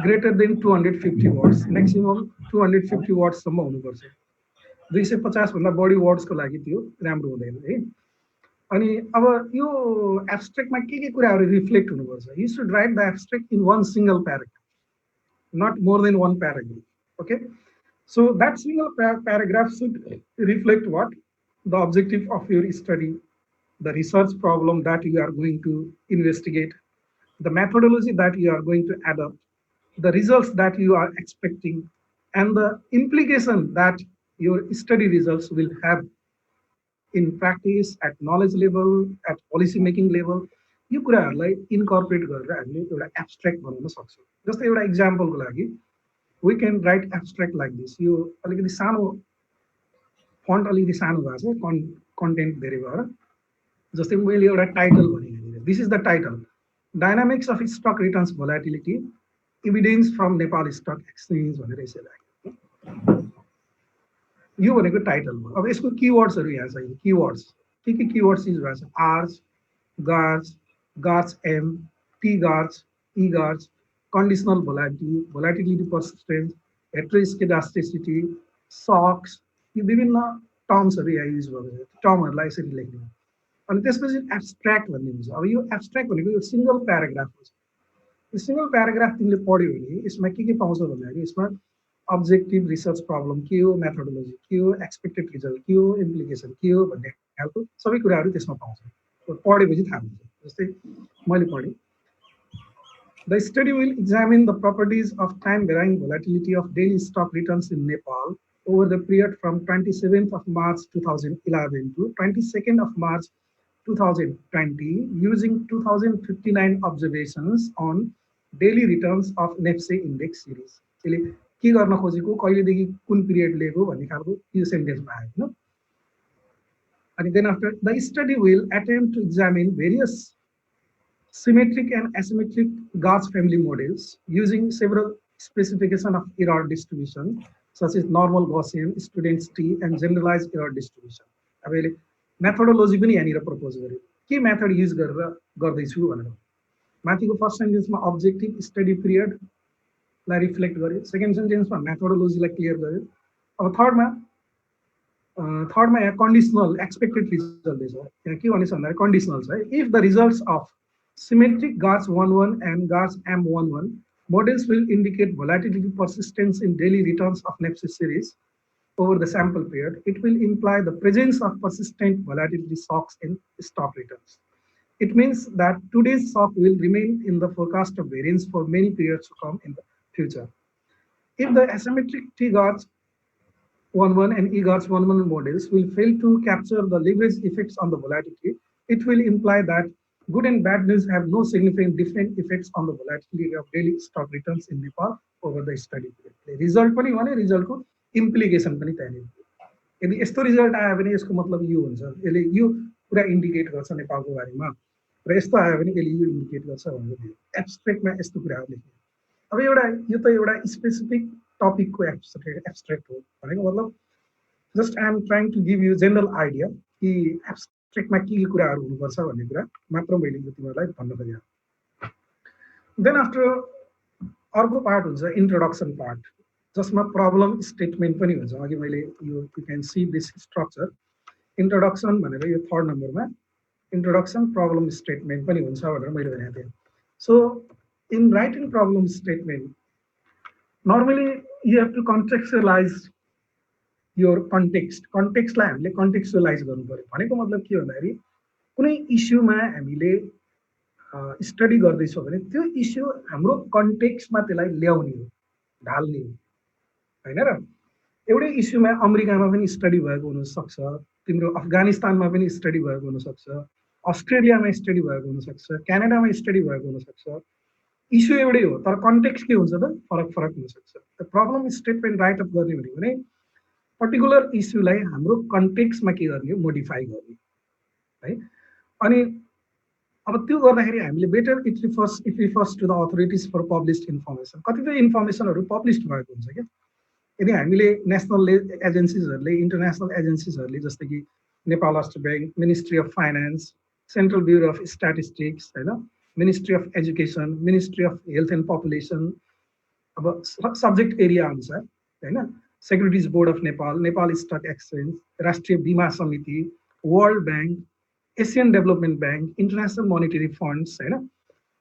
greater than 250 words, maximum 250 words सम्म हुनुपर्छ। 250 भन्दा बढी वर्ड्सको लागि त्यो राम्रो हुँदैन है। अनि अब यो एब्स्ट्रेक्टमा के कुराहरू रिफ्लेक्ट हुनुपर्छ? You should write the abstract in one single paragraph, not more than one paragraph. Okay, so that single paragraph should reflect what? The objective of your study, the research problem that you are going to investigate, the methodology that you are going to adopt, the results that you are expecting, and the implication that your study results will have in practice, at knowledge level, at policy making level. यो कुराहरूलाई इन्कर्पोरेट गरेर हामीले एउटा एब्स्ट्रेक्ट बनाउन सक्छौँ। जस्तै एउटा इक्जाम्पलको लागि we can write abstract like this. यो अलिकति सानो फन्ट, अलिकति सानो भएको छ, कन्टेन्ट धेरै भएर। जस्तै मैले एउटा टाइटल भने, this is the title, dynamics of stock returns volatility evidence from Nepal stock Exchange भनेर यसरी राखेको। यो भनेको टाइटल हो। अब यसको किवर्ड्सहरू यहाँ छ। किवर्ड्स के किवर्ड्स युज भएको छ? ARCH, GARCH, GARCH M, T GARCH, E GARCH, conditional volatility persistence, heteroskedasticity, सक्स, यी विभिन्न टर्म्सहरू यहाँ युज भएको छ। टर्महरूलाई यसरी लेख्ने। अनि त्यसपछि एब्स्ट्र्याक्ट भन्ने हुन्छ। अब यो एब्स्ट्र्याक्ट भनेको यो सिङ्गल प्याराग्राफ हो। यो सिङ्गल प्याराग्राफ तिमीले पढ्यो भने यसमा के पाउँछ भन्दाखेरि यसमा अब्जेक्टिभ रिसर्च प्रब्लम के हो, मेथोडोलोजी के हो, एक्सपेक्टेड रिजल्ट के हो, इम्प्लिकेसन के हो भन्ने खालको सबै कुराहरू त्यसमा पाउँछ। पढेपछि थाहा हुन्छ। जस्तै मैले पढेँ, the study will examine the properties of time varying volatility of daily stock returns in Nepal over the period from 27th of March 2011 to 22nd of March 2020 using 2059 observations on daily returns of NEFSE index series. यसले के गर्न खोजेको, कहिलेदेखि कुन पिरियड लिएको भन्ने खालको यो सेन्टेन्समा आयो हैन। अनि then after the study will attempt to examine various symmetric and asymmetric Gauss family models using several specification of error distribution such as normal Gaussian, students T, and generalized error distribution. अब यसले मेथोडोलोजी पनि यहाँनिर प्रपोज गर्यो। के मेथड युज गरेर गर्दैछु भनेर माथिको फर्स्ट सेन्टेन्समा अब्जेक्टिभ स्टडी पिरियडलाई रिफ्लेक्ट गर्यो, सेकेन्ड सेन्टेन्समा मेथोडोलोजीलाई क्लियर गर्यो। अब थर्डमा यहाँ कन्डिसनल एक्सपेक्टेड रिजल्ट छ। यहाँ के भनेछ भन्दाखेरि कन्डिसनल छ है। If the results of symmetric GARCH 11 and GARCH M11 models will indicate volatility persistence in daily returns of NEFSE series over the sample period. It will imply the presence of persistent volatility shocks in stock returns. It means that today's shock will remain in the forecast of variance for many periods to come in the future. If the asymmetric T-GARS 11 and E-GARS 11 models will fail to capture the leverage effects on the volatility, it will imply that Good and bad news have no significant different effects on the volatility of daily stock returns in Nepal over the study period. Result पनि भने रिजल्टको इम्प्लिकेसन पनि त्यहाँनिर यदि यस्तो रिजल्ट आयो भने यसको मतलब यो हुन्छ यसले यो कुरा इन्डिकेट गर्छ नेपालको बारेमा र यस्तो आयो भने यसले यो इन्डिकेट गर्छ भनेर एब्स्ट्रेक्टमा यस्तो कुराहरू लेख्ने अब एउटा यो त एउटा स्पेसिफिक टपिकको एब्स्ट्रेक्ट हो भनेको मतलब just I am trying to give you general idea कि एब्स्ट्रेक्टमा के कुराहरू हुनुपर्छ भन्ने कुरा मात्र मैले यो तिमीहरूलाई भन्न खोजेँ देन आफ्टर अर्को पार्ट हुन्छ इन्ट्रोडक्सन पार्ट जसमा प्रब्लम स्टेटमेन्ट पनि हुन्छ अघि मैले यो you can see this structure introduction भनेर यो 3rd नम्बरमा इन्ट्रोडक्सन प्रब्लम स्टेटमेन्ट पनि हुन्छ भनेर मैले भनेको थिएँ so in writing problem statement normally you have to contextualize your कन्टेक्स्टलाई हामीले कन्टेक्चुअलाइज गर्नु पर्यो भनेको मतलब के भन्दाखेरि कुनै इस्युमा हामीले स्टडी गर्दैछौँ भने त्यो इस्यु हाम्रो कन्टेक्स्टमा त्यसलाई ल्याउने हो ढाल्ने हो होइन र एउटै इस्युमा अमेरिकामा पनि स्टडी भएको हुनसक्छ तिम्रो अफगानिस्तानमा पनि स्टडी भएको हुनसक्छ अस्ट्रेलियामा स्टडी भएको हुनसक्छ क्यानाडामा स्टडी भएको हुनसक्छ इस्यु एउटै हो तर कन्टेक्स्ट के हुन्छ त फरक फरक हुनसक्छ प्रब्लम स्टेटमेन्ट राइटअप गर्ने भने पर्टिकुलर इस्युलाई हाम्रो कन्टेक्स्टमा के गर्ने हो मोडिफाई गर्ने है अनि अब त्यो गर्दाखेरि हामीले better it refers to the authorities for published information कतिपय इन्फर्मेसनहरू पब्लिस्ड भएको हुन्छ क्या यदि हामीले नेसनल एजेन्सिजहरूले इन्टरनेसनल एजेन्सिजहरूले जस्तै कि Nepal Rastra Bank Ministry of Finance Central Bureau of Statistics होइन Ministry of Education Ministry of Health and Population अब सब्जेक्ट एरिया अनुसार होइन Securities Board of Nepal Nepal stock Exchange Rastriya Bima Samiti World Bank Asian Development Bank International Monetary Funds होइन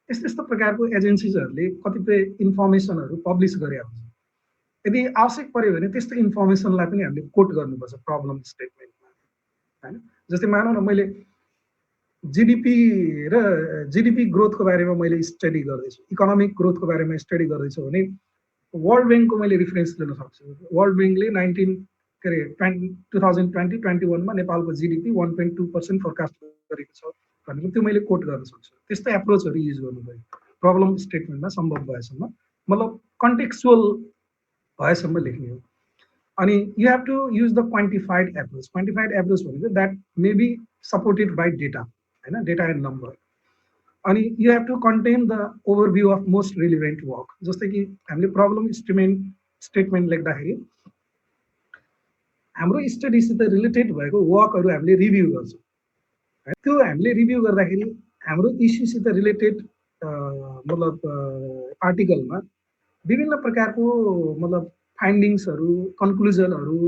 यस्तो यस्तो प्रकारको एजेन्सिजहरूले कतिपय इन्फर्मेसनहरू पब्लिस गरेका हुन्छ यदि आवश्यक पर्यो भने त्यस्तो इन्फर्मेसनलाई पनि हामीले कोट गर्नुपर्छ प्रब्लम स्टेटमेन्टमा होइन जस्तै मानौँ न मैले जिडिपी ग्रोथको बारेमा मैले स्टडी गर्दैछु इकोनोमिक ग्रोथको बारेमा स्टडी गर्दैछु भने वर्ल्ड ब्याङ्कको मैले रिफरेन्स लिन सक्छु वर्ल्ड ब्याङ्कले 2020-21मा नेपालको जिडिपी 1.2% फोरकास्ट गरेको छ भनेर त्यो मैले कोट गर्न सक्छु त्यस्तो एप्रोचहरू युज गर्नु पऱ्यो प्रब्लम स्टेटमेन्टमा सम्भव भएसम्म मतलब कन्टेक्चुअल भएसम्म लेख्ने हो अनि you have to use the quantified approach भनेको that may be supported by data होइन डेटा एन्ड नम्बर अनि you have to contain the overview of most relevant work जस्तै कि हामीले प्रब्लम स्टेटमेन्ट लेख्दाखेरि हाम्रो स्टडीसित रिलेटेड भएको वर्कहरू हामीले रिभ्यू गर्छौँ त्यो हामीले रिभ्यू गर्दाखेरि हाम्रो इस्युसित रिलेटेड मतलब आर्टिकलमा विभिन्न प्रकारको मतलब फाइन्डिङ्सहरू कन्क्लुजनहरू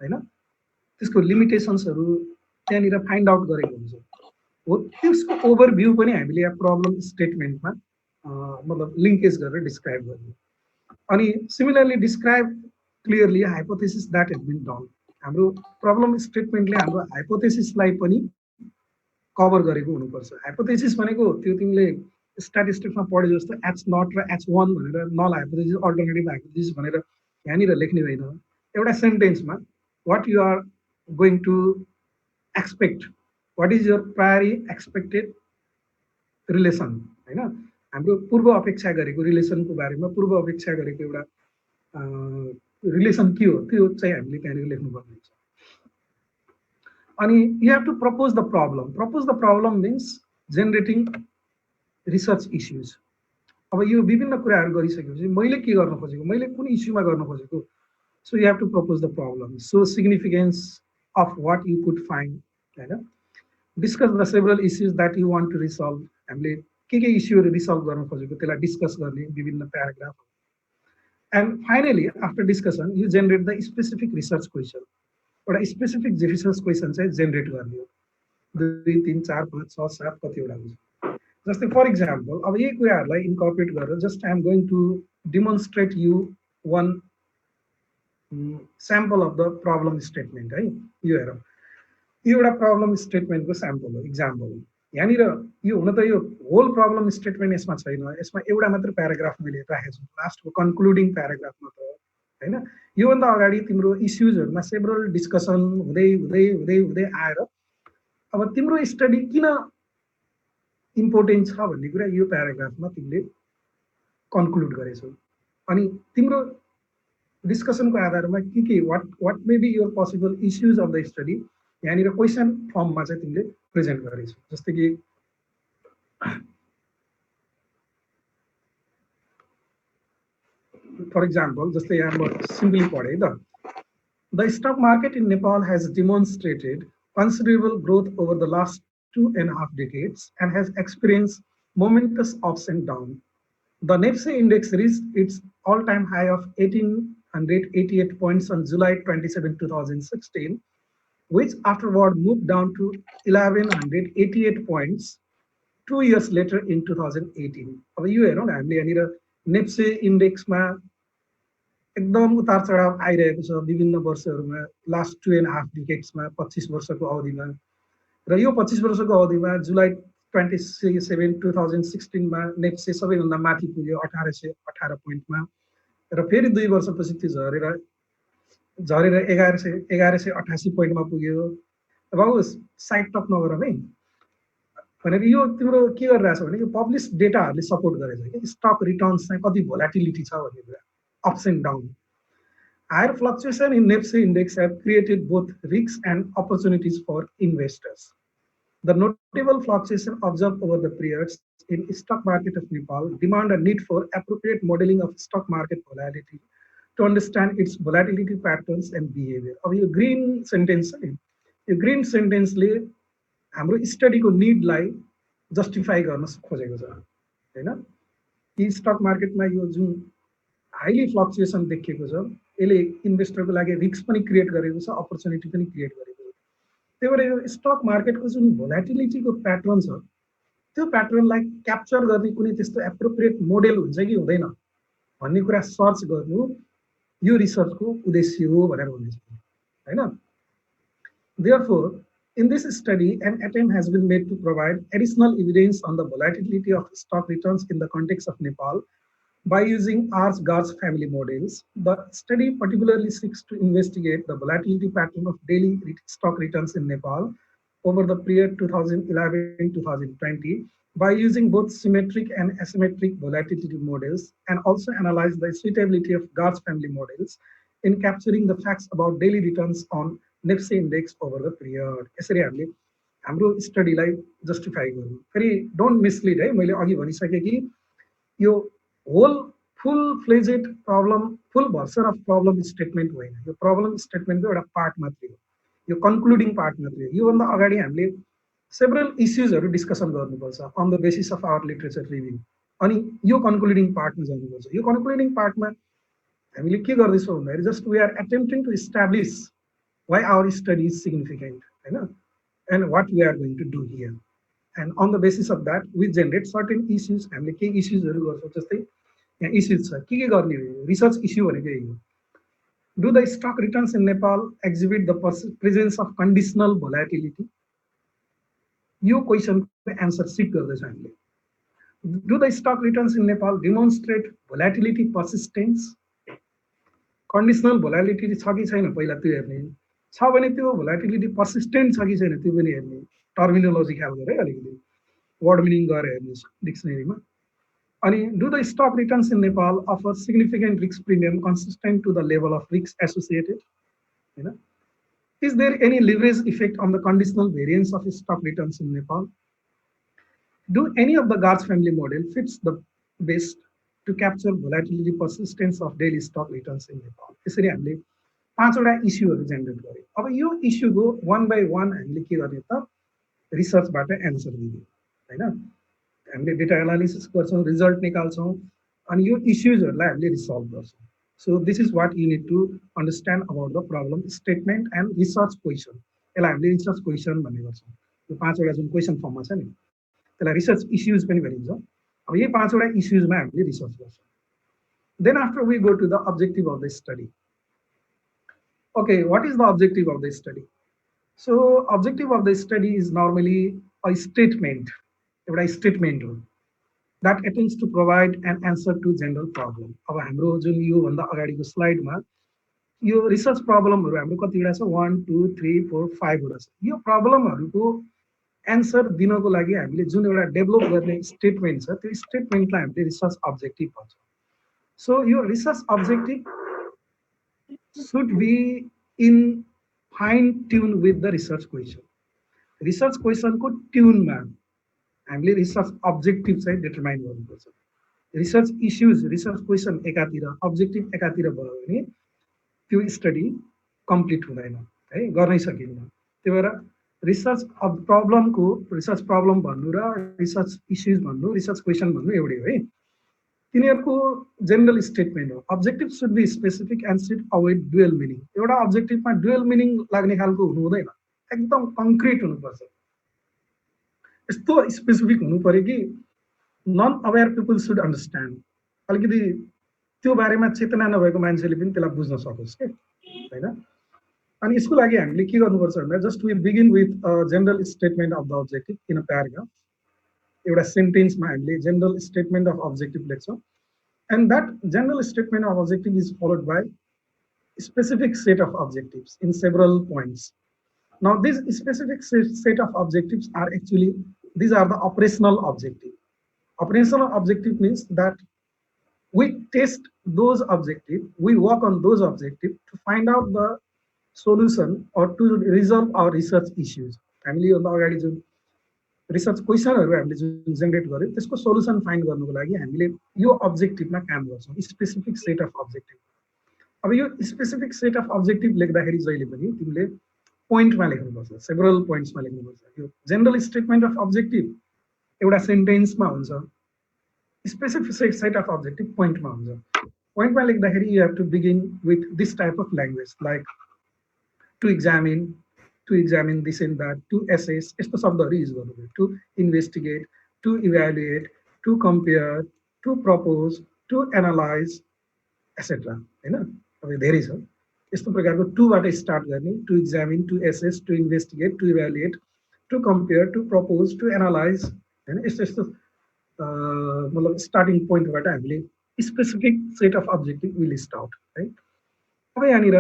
होइन त्यसको लिमिटेसन्सहरू त्यहाँनिर फाइन्ड आउट गरेको हुन्छ हो त्यसको ओभरभ्यू पनि हामीले यहाँ प्रब्लम स्टेटमेन्टमा मतलब लिङ्केज गरेर डिस्क्राइब गर्ने अनि similarly describe clearly hypothesis that has been done हाम्रो प्रब्लम स्टेटमेन्टले हाम्रो हाइपोथेसिसलाई पनि कभर गरेको हुनुपर्छ हाइपोथेसिस भनेको त्यो तिमीले स्ट्याटिस्टिक्समा पढे जस्तो H0 र H1 भनेर नल हाइपोथेसिस अल्टरनेटिभ हाइपोथेसिस भनेर यहाँनिर लेख्ने होइन एउटा सेन्टेन्समा what you are going to expect what is your priori expected relation होइन हाम्रो पूर्व अपेक्षा गरेको रिलेसनको बारेमा पूर्व अपेक्षा गरेको एउटा रिलेसन के हो त्यो चाहिँ हामीले त्यहाँनिर लेख्नुपर्ने हुन्छ अनि you have to propose the problem means generating research issues अब यो विभिन्न कुराहरू गरिसकेपछि मैले के गर्न खोजेको मैले कुन इस्युमा गर्न खोजेको so you have to propose the problem so significance of what you could find होइन discuss the several issues that you want to resolve हामीले के इस्युहरू रिसल्भ गर्न खोजेको त्यसलाई डिस्कस गर्ने विभिन्न paragraph and finally after discussion you generate the specific research question एउटा स्पेसिफिक रिसर्च क्वेसन चाहिँ जेनेरेट गर्ने हो 2 3 4 5 6 7 कतिवटा हुन्छ जस्तै फर इक्जाम्पल अब यही कुराहरूलाई इन्कर्पोरेट गरेर just I am going to demonstrate you one sample of the problem statement है यो हेर यो एउटा प्रब्लम स्टेटमेन्टको स्याम्पल हो इक्जाम्पल हो यहाँनिर यो हुन त यो होल प्रब्लम स्टेटमेन्ट यसमा छैन यसमा एउटा मात्र प्याराग्राफ मैले राखेको छु लास्टको कन्क्लुडिङ प्याराग्राफ मात्र होइन योभन्दा अगाडि तिम्रो इस्युजहरूमा सेभरल डिस्कसन हुँदै आएर अब तिम्रो स्टडी किन इम्पोर्टेन्ट छ भन्ने कुरा यो प्याराग्राफमा तिमीले कन्क्लुड गरेछौ। अनि तिम्रो डिस्कसनको आधारमा के what may be your possible issues of the study यहाँनिर क्वेसन फर्ममा चाहिँ तिमीले प्रेजेन्ट गरेछौ। जस्तै कि फर example, जस्तै यहाँ म सिम्पली पढेँ है त। The stock market in Nepal has demonstrated considerable growth over the last 2.5 decades and has experienced momentous ups and downs. The NIFSE index reached its all-time high of 1,888 points on July 27, 2016, which afterward moved down to 1,188 points 2 years later in 2018. अब यो हेरौँ न, हामीले यहाँनिर नेप्से इन्डेक्समा एकदम उतार चढाव आइरहेको छ विभिन्न वर्षहरूमा, लास्ट 2.5 डिकेड्समा, 25 वर्षको अवधिमा। र यो 25 वर्षको अवधिमा जुलाई 27, 2016मा नेप्से सबैभन्दा माथि पुग्यो 1818 पोइन्टमा, र फेरि 2 वर्षपछि त्यो झरेर 1188 पोइन्टमा पुग्यो। बाबु साइड टक नगर है भनेर यो तिम्रो के गरिरहेछ भने यो पब्लिस डेटाहरूले सपोर्ट गरेछ कि स्टक रिटर्न्स चाहिँ कति भोलाटिलिटी छ भन्ने कुरा, ups and downs. Higher fluctuation in NIFSE index have created both risks and opportunities for investors. The notable fluctuation observed over the periods in stock market of Nepal demand a need for appropriate modeling of stock market volatility to understand its volatility patterns and behavior. अब यो ग्रीन सेन्टेन्स है, यो ग्रीन सेन्टेन्सले हाम्रो स्टडीको निडलाई जस्टिफाई गर्न खोजेको छ हैन। यी स्टक मार्केटमा यो जुन हाइली फ्लक्चुएसन देखिएको छ यसले इन्भेस्टरको लागि रिस्क पनि क्रिएट गरेको छ, अपर्च्युनिटी पनि क्रिएट गरेको छ। त्यही भएर यो स्टक मार्केटको जुन भोलाटिलिटीको प्याटर्न छ त्यो प्याटर्नलाई क्याप्चर गर्ने कुनै त्यस्तो एप्रोप्रिएट मोडेल हुन्छ कि हुँदैन भन्ने कुरा सर्च गर्नु यो रिसर्चको उद्देश्य हो भनेर भन्दैछ हैन। Therefore, in this study, an attempt has been made to provide additional evidence on the volatility of stock returns in the context of Nepal by using Ars-Gar's family models. The study particularly seeks to investigate the volatility pattern of daily stock returns in Nepal over the period 2011-2020 by using both symmetric and asymmetric volatility models, and also analyze the suitability of Gar's family models in capturing the facts about daily returns on NIFSE index over the period. यसरी हामीले हाम्रो स्टडीलाई जस्टिफाई गर्नु। फेरि डोन्ट मिसलिड है, मैले अघि भनिसकेँ कि यो whole full fledged problem, full version of problem statement होइन, यो प्रब्लम स्टेटमेन्टको एउटा पार्ट मात्रै हो, यो कन्क्लुडिङ पार्ट मात्रै हो। योभन्दा अगाडि हामीले सेभरल इस्युजहरू डिस्कसन गर्नुपर्छ on the basis of our literature review, अनि यो कन्क्लुडिङ पार्टमा जानुपर्छ। यो कन्क्लुडिङ पार्टमा हामीले के गर्दैछौँ भन्दाखेरि just we are attempting to establish why our study is significant, and what we are going to do here. And on the basis of that, we generate certain issues. हामीले के इस्युजहरू गर्छौँ, जस्तै यहाँ इस्युज छ के गर्ने हो, रिसर्च इस्यु भनेको यही हो। Do the stock returns in Nepal exhibit the presence of conditional volatility, यो क्वेसनको एन्सर सिक गर्दैछ हामीले। Do the stock returns in Nepal demonstrate volatility persistence, conditional volatility छ कि छैन पहिला त्यो हेर्ने, छ भने त्यो भोलाटिलिटी पर्सिस्टेन्ट छ कि छैन त्यो पनि हेर्ने। टर्मिनोलोजी ख्याल गरेर अलिकति वर्ड मिनिङ गरेर हेर्नुहोस् डिक्सनरीमा। अनि do the stock returns in Nepal offer significant risk premium consistent to the level of risk associated, हैन। Is there any leverage effect on the conditional variance of stock returns in Nepal? Do any of the guards family model fits the best to capture volatility persistence of daily stock returns in Nepal? यसरी हामीले 5वटा इस्युहरू जेनेरेट गरे। अब यो इस्युको वन बाई वन हामीले के गर्ने त रिसर्चबाट एन्सर दिने हैन। हामीले डेटा एनालिसिस गर्छौँ, रिजल्ट निकाल्छौँ, अनि यो इस्युजहरूलाई हामीले रिसल्भ गर्छौँ। So this is what you need to understand about the problem statement and research question. यसलाई हामीले रिसर्च क्वेसन भन्ने गर्छौँ। यो 5वटा जुन क्वेसन फर्ममा छ नि त्यसलाई रिसर्च इस्युज पनि भनिन्छ। अब यही 5वटा इस्युजमा हामीले रिसर्च गर्छौँ। Then after we go to the objective of the study. Okay, what is the objective of the study? So objective of the study is normally a statement, एउटा स्टेटमेन्ट हो that attempts to provide an answer to general problem. अब हाम्रो जुन योभन्दा अगाडिको स्लाइडमा यो रिसर्च प्रब्लमहरू हाम्रो कतिवटा छ, 1 2 3 4 5वटा छ। यो प्रब्लमहरूको एन्सर दिनको लागि हामीले जुन एउटा डेभलप गर्ने स्टेटमेन्ट छ त्यो स्टेटमेन्टलाई हामीले रिसर्च अब्जेक्टिभ भन्छौँ. सो यो research objective should be in fine tune with the research question. Research क्वेसनको ट्युनमा हामीले रिसर्च अब्जेक्टिभ चाहिँ डिटरमाइन गर्नुपर्छ. रिसर्च इस्युज रिसर्च क्वेसन एकातिर अब्जेक्टिभ एकातिर भयो भने त्यो स्टडी कम्प्लिट हुँदैन है, गर्नै सकिन्न. त्यही भएर रिसर्च प्रब्लमको रिसर्च प्रब्लम भन्नु र रिसर्च इस्युज भन्नु रिसर्च क्वेसन भन्नु एउटै हो है. तिनीहरूको जेनरल स्टेटमेन्ट हो. Objective should be specific and should avoid dual meaning. एउटा अब्जेक्टिभमा डुअल मिनिङ लाग्ने खालको हुनु हुँदैन, एकदम कङ्क्रिट हुनुपर्छ. यस्तो स्पेसिफिक हुनु पर्यो कि non aware people should understand. अलिकति त्यो बारेमा चेतना नभएको मान्छेले पनि त्यसलाई बुझ्न सकोस् के होइन. अनि यसको लागि हामीले के गर्नुपर्छ भन्दा just we begin with general statement of the objective in a paragraph. एउटा सेन्टेन्समा हामीले जेनरल स्टेटमेन्ट अफ अब्जेक्टिभ लेख्छौँ. And that general statement of objective is followed by specific set of objectives in several points. Now, these specific set of objectives are actually, these are the operational objective. Operational objective means that we test those objectives, we work on those objectives to find out the solution or to resolve our research issues. हामीले यो अगाडि जुन रिसर्च क्वेसनहरू हामीले जुन जेनेरेट गर्यो त्यसको सोल्युसन फाइन्ड गर्नुको लागि हामीले यो अब्जेक्टिभमा काम गर्छौँ, स्पेसिफिक सेट अफ अब्जेक्टिभ. अब यो स्पेसिफिक सेट अफ अब्जेक्टिभ लेख्दाखेरि जहिले पनि तिमीले पोइन्टमा लेख्नुपर्छ, सेभरल पोइन्ट्समा लेख्नुपर्छ. यो जेनरल स्टेटमेन्ट अफ अब्जेक्टिभ एउटा सेन्टेन्समा हुन्छ, स्पेसिफिक सेट अफ अब्जेक्टिभ पोइन्टमा हुन्छ. पोइन्टमा लेख्दाखेरि you have to begin with this type of language like to examine this and that, to assess, यस्तो शब्दहरू युज गर्नुभयो. To investigate, to evaluate, to compare, to propose, to analyse etcetera होइन. अब धेरै छ यस्तो प्रकारको टुबाट स्टार्ट गर्ने. To examine, to assess, to investigate, to evaluate, to compare, to propose, to analyse होइन. यस्तो यस्तो मतलब स्टार्टिङ पोइन्टबाट हामीले specific set of objective will list out है. अब यहाँनिर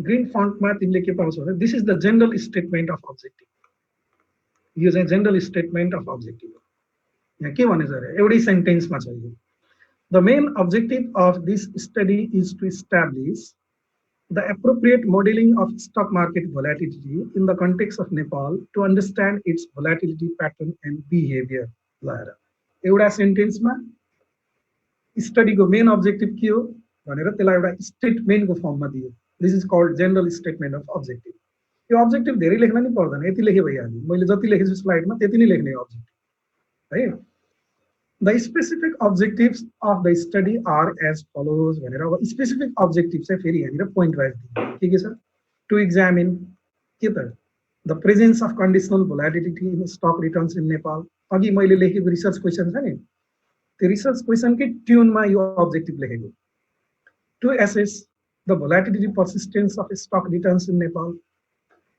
ग्रिन फन्टमा तिमीले के पाउँछौ भने this is the general statement of objective. यो चाहिँ जेनरल स्टेटमेन्ट अफ अब्जेक्टिभ हो. यहाँ के भनेछ अरे एउटै सेन्टेन्समा छ यो. The main objective of this study is to establish the appropriate modeling of stock market volatility in the context of Nepal to understand its volatility pattern and behavior. एउटा सेन्टेन्समा स्टडीको मेन अब्जेक्टिभ के हो भनेर त्यसलाई एउटा स्टेटमेन्टको फर्ममा दियो. This is called general statement of objective. यो अब्जेक्टिभ धेरै लेख्न नि पर्दैन, यति लेखे भइहाल्यो. मैले जति लेखेछु स्लाइडमा त्यति नै लेख्ने अब्जेक्टिभ है. The specific objectives of the study are as follows भनेर अब स्पेसिफिक अब्जेक्टिभ चाहिँ फेरि यहाँनिर पोइन्ट वाइज दिएको के छ. टु एक्जामिन के त the presence of conditional volatility in stock returns in Nepal. अघि मैले लेखेको रिसर्च क्वेसन छ नि त्यो रिसर्च क्वेसनकै ट्युनमा यो अब्जेक्टिभ लेखेको. To assess the volatility persistence of stock returns in Nepal.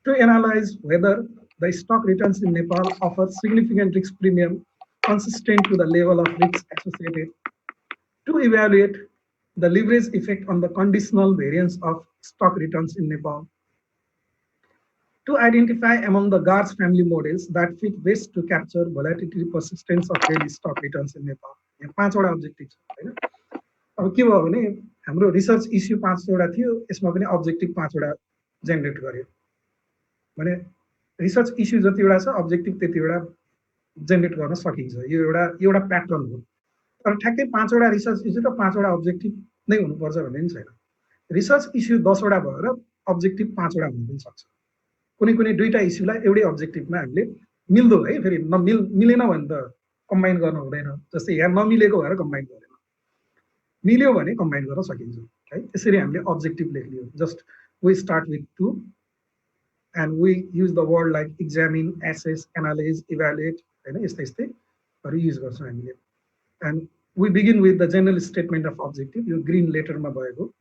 To analyse whether the stock returns in Nepal offer significant risk premium consistent to the level of risks associated. To evaluate the leverage effect on the conditional variance of stock returns in Nepal. To identify among the GARS family models that fit best to capture volatility persistence of daily stock returns in Nepal. यहाँ 5 वटा अब्जेक्टिभ छ हैन. अब के भयो भने हाम्रो रिसर्च इस्यु 5 वटा थियो, यसमा पनि अब्जेक्टिभ 5 वटा जेनेरेट गर्यो भने रिसर्च इस्यु जति वटा छ अब्जेक्टिभ त्यति वटा जेनेरेट गर्न सकिन्छ. यो एउटा प्याटर्न हो. तर ठ्याक्कै 5 वटा रिसर्च इस्यु र 5 वटा अब्जेक्टिभ नै हुनुपर्छ भन्ने पनि छैन. रिसर्च इस्यु 10 वटा भएर अब्जेक्टिभ 5 वटा हुन पनि सक्छ. कुनै कुनै दुईटा इस्युलाई एउटै अब्जेक्टिभमा हामीले मिल्दो है फेरि मिलेन भने त कम्बाइन गर्न हुँदैन. जस्तै यहाँ नमिलेको भएर कम्बाइन गरेन, मिल्यो भने कम्बाइन गर्न सकिन्छ है. त्यसरी हामीले अब्जेक्टिभ लेख्लियो. Just we start with to and we use the word like examine, assess, analyse, evaluate हैन. यस्तै यस्तैहरू युज गर्छौँ हामीले. And we begin with the general statement of objective. यो ग्रिन लेटरमा भएको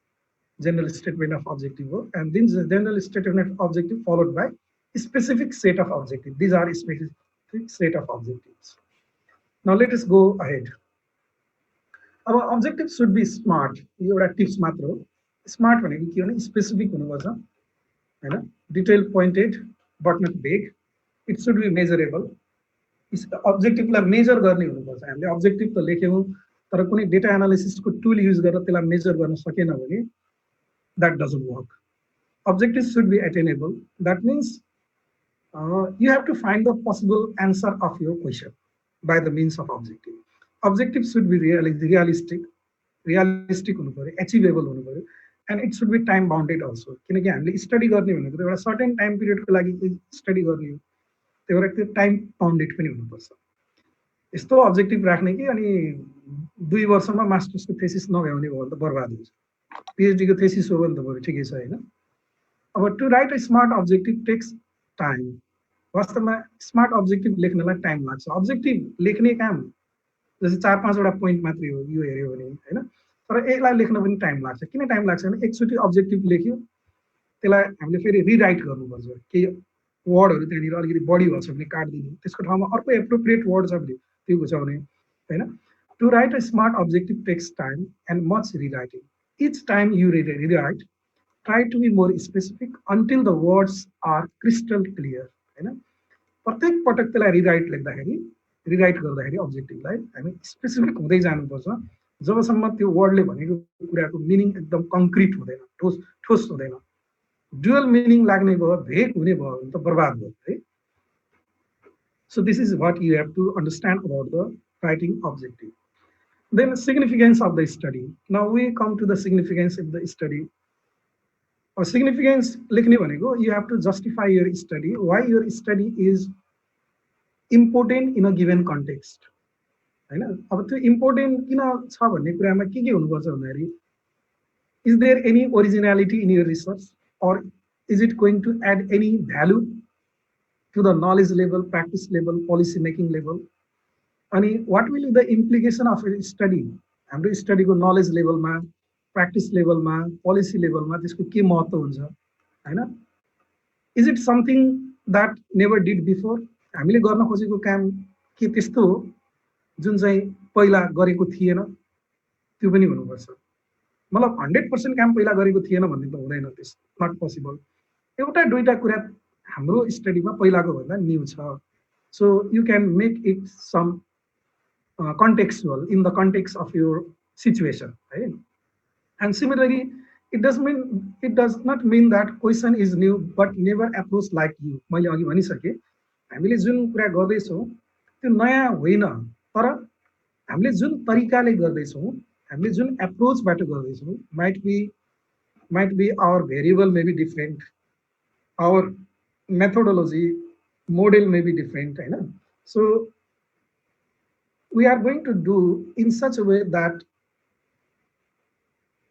जेनरल स्टेटमेन्ट अफ अब्जेक्टिभ हो. And this general statement of objective followed by specific set of objective. These are specific set of objectives. Now let us go ahead. अब अब्जेक्टिभ सुड बी स्मार्ट. यो एउटा टिप्स मात्र हो. स्मार्ट भनेको के भने स्पेसिफिक हुनुपर्छ हैन. Detail pointed but not vague. It should be measurable. अब्जेक्टिभलाई मेजर गर्ने हुनुपर्छ। हामीले अब्जेक्टिभ त लेख्यौँ तर कुनै डेटा एनालिसिसको टुल युज गरेर त्यसलाई मेजर गर्न सकेन भने that doesn't work. Objectives should be attainable. That means you have to find the possible answer of your question by the means of objective. Objective should be realistic हुनु पर्यो, achievable हुनु पर्यो, and it should be time bounded also. किनकि हामीले स्टडी गर्ने भनेको एउटा सर्टेन टाइम पिरियडको लागि स्टडी गर्ने हो, त्यही भएर त्यो टाइम बाउन्डेड पनि हुनुपर्छ। यस्तो अब्जेक्टिभ राख्ने कि अनि 2 वर्षमा मास्टर्सको थेसिस नभ्याउने भयो भने त बर्बाद हुन्छ। पिएचडीको थेसिस हो भने त बरु ठिकै छ हैन। अब to write a smart objective takes time. वास्तवमा स्मार्ट अब्जेक्टिभ लेख्नलाई टाइम लाग्छ। अब्जेक्टिभ लेख्ने काम जस्तै 4-5 वटा पोइन्ट मात्रै हो यो हेऱ्यो भने हैन, तर यसलाई लेख्न पनि टाइम लाग्छ। किन टाइम लाग्छ भने एकचोटि अब्जेक्टिभ लेख्यो त्यसलाई हामीले फेरि रिराइट गर्नुपर्छ। केही वर्डहरू त्यहाँनिर अलिकति बढी भएछ भने काट्दिने, त्यसको ठाउँमा अर्को एप्रोप्रिएट वर्ड छ भने त्यो घुचाउने हैन। To write a smart objective takes time and much rewriting. Each time you rewrite try to be more specific until the words are crystal clear हैन। प्रत्येक पटक त्यसलाई रिराइट लेख्दाखेरि रिराइट गर्दाखेरि अब्जेक्टिभलाई हामी स्पेसिफिक हुँदै जानुपर्छ जबसम्म त्यो वर्डले भनेको कुराको मिनिङ एकदम कङ्क्रिट हुँदैन, ठोस हुँदैन। डुअल मिनिङ लाग्ने भयो, भेग हुने भयो भने त बर्बाद भयो है। So this is what you have to understand about the writing objective. Then significance of the study. Now we come to the significance of the study. Significance लेख्ने भनेको you have to justify your study, why your study is important in a given context हैन। अब त्यो इम्पोर्टेन्ट किन छ भन्ने कुरामा के हुनुपर्छ भन्दाखेरि is there any originality in your research or is it going to add any value to the knowledge level, practice level, policy making level, अनि what will be the implication of your study, हाम्रो स्टडीको नलेज लेभलमा, practice लेभलमा, policy लेभलमा त्यसको के महत्त्व हुन्छ हैन। Is it something that never did before, हामीले गर्न खोजेको काम के त्यस्तो हो जुन चाहिँ पहिला गरेको थिएन, त्यो पनि हुनुपर्छ। मतलब 100% काम पहिला गरेको थिएन भन्ने त हुँदैन, त्यस नट पोसिबल। एउटा दुईटा कुरा हाम्रो स्टडीमा पहिलाको भन्दा न्यू छ, so you can make it some contextual in the context of your situation, right? And similarly, it does not mean that question is new but never approached like you. मैले अघि भनिसके हामीले जुन कुरा गर्दैछौँ त्यो नयाँ होइन, तर हामीले जुन तरिकाले गर्दैछौँ, हामीले जुन एप्रोचबाट गर्दैछौँ, might be our variable may be different, our methodology model may be different हैन। So we are going to do in such a way that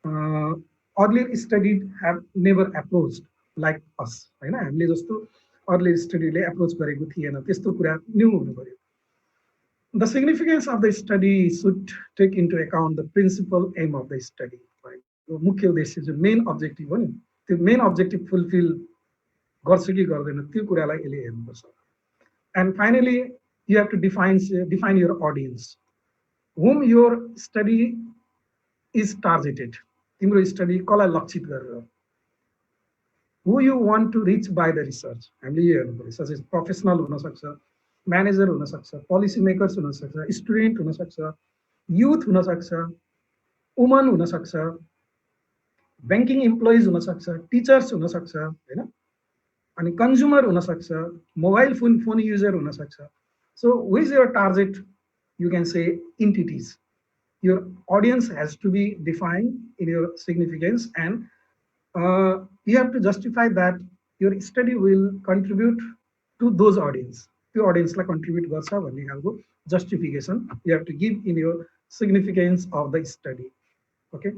earlier studied have never approached like us हैन। हामीले जस्तो earlier studyले approach गरेको थिएन त्यस्तो कुरा न्यू हुनु पर्यो। The significance of the study should take into account the principal aim of the study, right? मुख्य उद्देश्य जो मेन अब्जेक्टिभ हो नि, त्यो मेन अब्जेक्टिभ फुलफिल गर्छ कि गर्दैन त्यो कुरालाई यसले हेर्नुपर्छ। And finally, you have to define your audience, whom your study is targeted. तिम्रो स्टडी कसलाई लक्षित गरेर, who you want to reach by the research, हामीले यो हेर्नु पर्यो। सच प्रोफेसनल हुन सक्छ, म्यानेजर हुन सक्छ, पोलिसी मेकर्स हुन सक्छ, स्टुडेन्ट हुन सक्छ, युथ हुन सक्छ, वुमन हुन सक्छ, ब्याङ्किङ इम्प्लोइज हुन सक्छ, टिचर्स हुन सक्छ हैन, अनि कन्ज्युमर हुन सक्छ, मोबाइल फोन युजर हुन सक्छ। So who is your target? You can say entities. Your audience has to be defined in your significance, and you have to justify that your study will contribute to those audience. त्यो audience लाई contribute गर्छ भन्ने खालको justification you have to give in your significance of the study. Okay.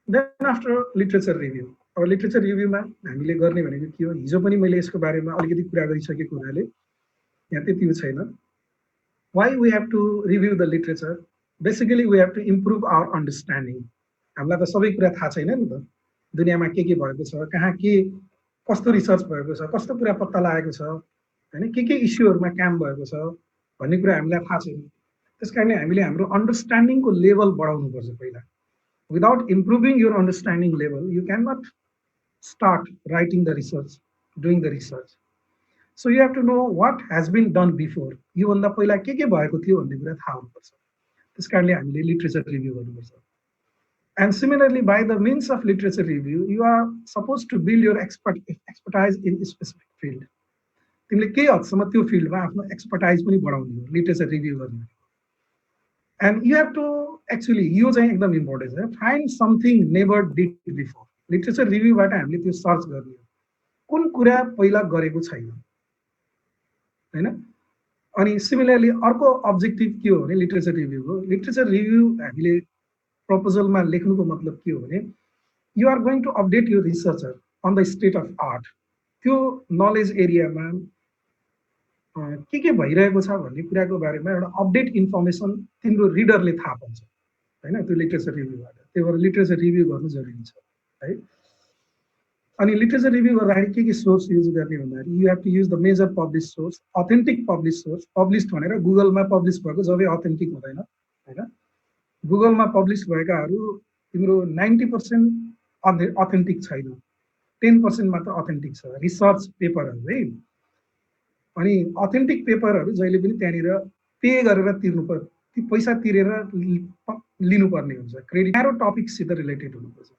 Then after literature review. अब literature review मा हामीले गर्ने भनेको के हो, हिजो पनि मैले यसको बारेमा अलिकति कुरा गरिसकेको हुनाले यहाँ त्यति छैन। Why we have to review the literature? Basically, we have to improve our understanding. हामीलाई त सबै कुरा थाहा छैन नि त, दुनियाँमा के भएको छ, कहाँ के कस्तो रिसर्च भएको छ, कस्तो कुरा पत्ता लागेको छ हैन, के इस्युहरुमा काम भएको छ भन्ने कुरा हामीलाई थाहा छैन। त्यसकारणले हामीले हाम्रो अन्डरस्ट्यान्डिङको लेभल बढाउनु पर्छ पहिला। Without improving your understanding level, you cannot start writing the research, doing the research. So you have to know what has been done before, योभन्दा पहिला के भएको थियो भन्ने कुरा थाहा हुनुपर्छ। त्यस कारणले हामीले लिट्रेचर रिभ्यू गर्नुपर्छ। And similarly by the means of literature review you are suppose to build your expertise in specific field. तिमीले केही हदसम्म त्यो फिल्डमा आफ्नो एक्सपर्टाइज पनि बढाउने हो लिट्रेचर रिभ्यू गर्ने। And you have to actually यो चाहिँ एकदम इम्पोर्टेन्ट छ, find something never did before. Literature रिभ्यूबाट हामीले त्यो सर्च गर्ने हो, कुन कुरा पहिला गरेको छैन होइन। अनि सिमिलरली अर्को अब्जेक्टिभ के हो भने लिट्रेचर रिभ्यूको, लिट्रेचर रिभ्यू हामीले प्रपोजलमा लेख्नुको मतलब के हो भने you are going to update your researcher on the state of art. त्यो नलेज एरियामा के भइरहेको छ भन्ने कुराको बारेमा एउटा अपडेट इन्फर्मेसन तिम्रो रिडरले थाहा पाउँछ होइन, त्यो लिट्रेचर रिभ्यूबाट। त्यही भएर लिट्रेचर रिभ्यू गर्नु जरुरी छ है। अनि लिट्रेचर रिभ्यू गर्दाखेरि के सोर्स युज गर्ने भन्दाखेरि you have to use the major publish source, authentic publish source. Publish भनेर गुगलमा पब्लिस भएको जबै अथेन्टिक हुँदैन होइन। गुगलमा पब्लिस भएकाहरू तिम्रो 90% अथेन्टिक छैन, 10% मात्र अथेन्टिक छ रिसर्च पेपरहरू है। अनि अथेन्टिक पेपरहरू जहिले पनि त्यहाँनिर पे गरेर तिर्नुपर्छ, पैसा तिरेर लिनुपर्ने हुन्छ। क्रेडिट न्यारो टपिकसित रिलेटेड हुनुपर्छ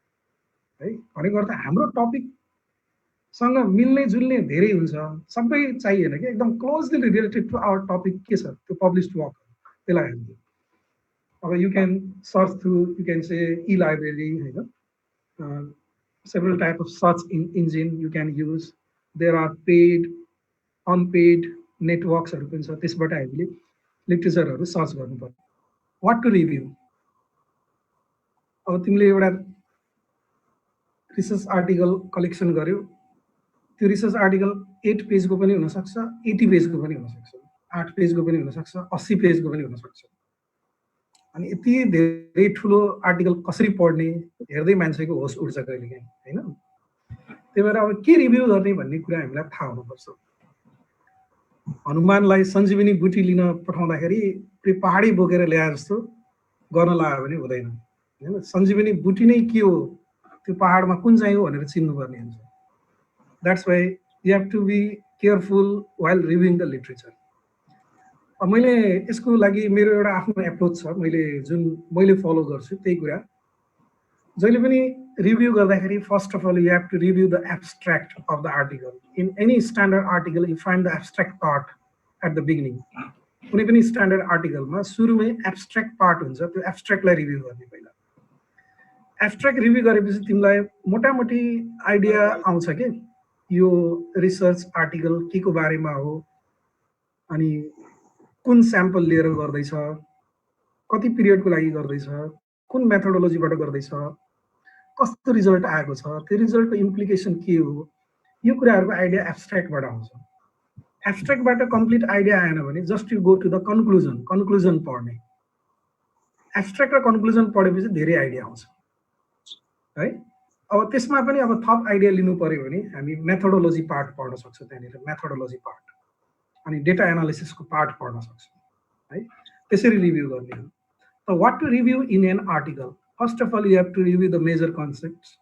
है। भनेको अर्थ हाम्रो टपिकसँग मिल्ने जुल्ने धेरै हुन्छ, सबै चाहिएन कि एकदम closely related to our topic के छ त्यो पब्लिस्ड वर्क, त्यसलाई हामीले अब you can search through, you can say e library होइन, several type of search engine you can use. There are paid unpaid नेटवर्क्सहरू पनि छ, त्यसबाट हामीले लिट्रेचरहरू सर्च गर्नुपर्छ। वाट टु रिभ्यू, अब तिमीले एउटा रिसर्च आर्टिकल कलेक्सन गर्यो, त्यो रिसर्च आर्टिकल 8 पेजको पनि हुनसक्छ, 80 पेजको पनि हुनसक्छ, 8 पेजको पनि हुनसक्छ, 80 पेजको पनि हुनसक्छ। अनि यति धेरै ठुलो आर्टिकल कसरी पढ्ने हेर्दै मान्छेको होस उठ्छ कहिलेकाहीँ होइन। त्यही भएर अब के रिभ्यू गर्ने भन्ने कुरा हामीलाई थाहा हुनुपर्छ। हनुमानलाई सञ्जीवनी बुटी लिन पठाउँदाखेरि पहाडी बोकेर ल्याए जस्तो गर्न लाग्यो भने हुँदैन होइन। सञ्जीवनी बुटी नै के हो, त्यो पहाडमा कुन चाहिँ हो भनेर चिन्नुपर्ने हुन्छ। That's why you have to be careful while reviewing the literature. मैले यसको लागि मेरो एउटा आफ्नो एप्रोच छ, मैले फलो गर्छु त्यही कुरा। जहिले पनि रिभ्यू गर्दाखेरि first of all you have to review the abstract of the article. In any standard article you find the abstract part at the beginning. कुनै पनि स्ट्यान्डर्ड आर्टिकलमा सुरुमै एब्स्ट्र्याक्ट पार्ट हुन्छ, त्यो एब्स्ट्र्याक्टलाई रिभ्यू गर्ने पहिला। एब्स्ट्र्याक्ट रिभ्यू गरेपछि तिमीलाई मोटामोटी आइडिया आउँछ कि यो रिसर्च आर्टिकल के को बारेमा हो, अनि कुन स्याम्पल लिएर गर्दैछ, कति पिरियडको लागि गर्दैछ, कुन मेथोडोलोजीबाट गर्दैछ, कस्तो रिजल्ट आएको छ, त्यो रिजल्टको इम्प्लिकेसन के हो, यो कुराहरूको आइडिया एब्स्ट्र्याक्टबाट आउँछ। एब्स्ट्र्याक्टबाट कम्प्लिट आइडिया आएन भने just you go to the conclusion पढ्ने। एब्स्ट्र्याक्ट र कन्क्लुजन पढेपछि धेरै आइडिया आउँछ है। अब त्यसमा पनि अब थप आइडिया लिनु पर्यो भने हामी मेथोडोलोजी पार्ट पढ्न सक्छौँ, त्यहाँनिर मेथोडोलोजी पार्ट अनि डेटा एनालिसिसको पार्ट पढ्न सक्छौँ है। त्यसरी रिभ्यू गर्ने हो। त what to review in an article, first of all you have to review the major concepts.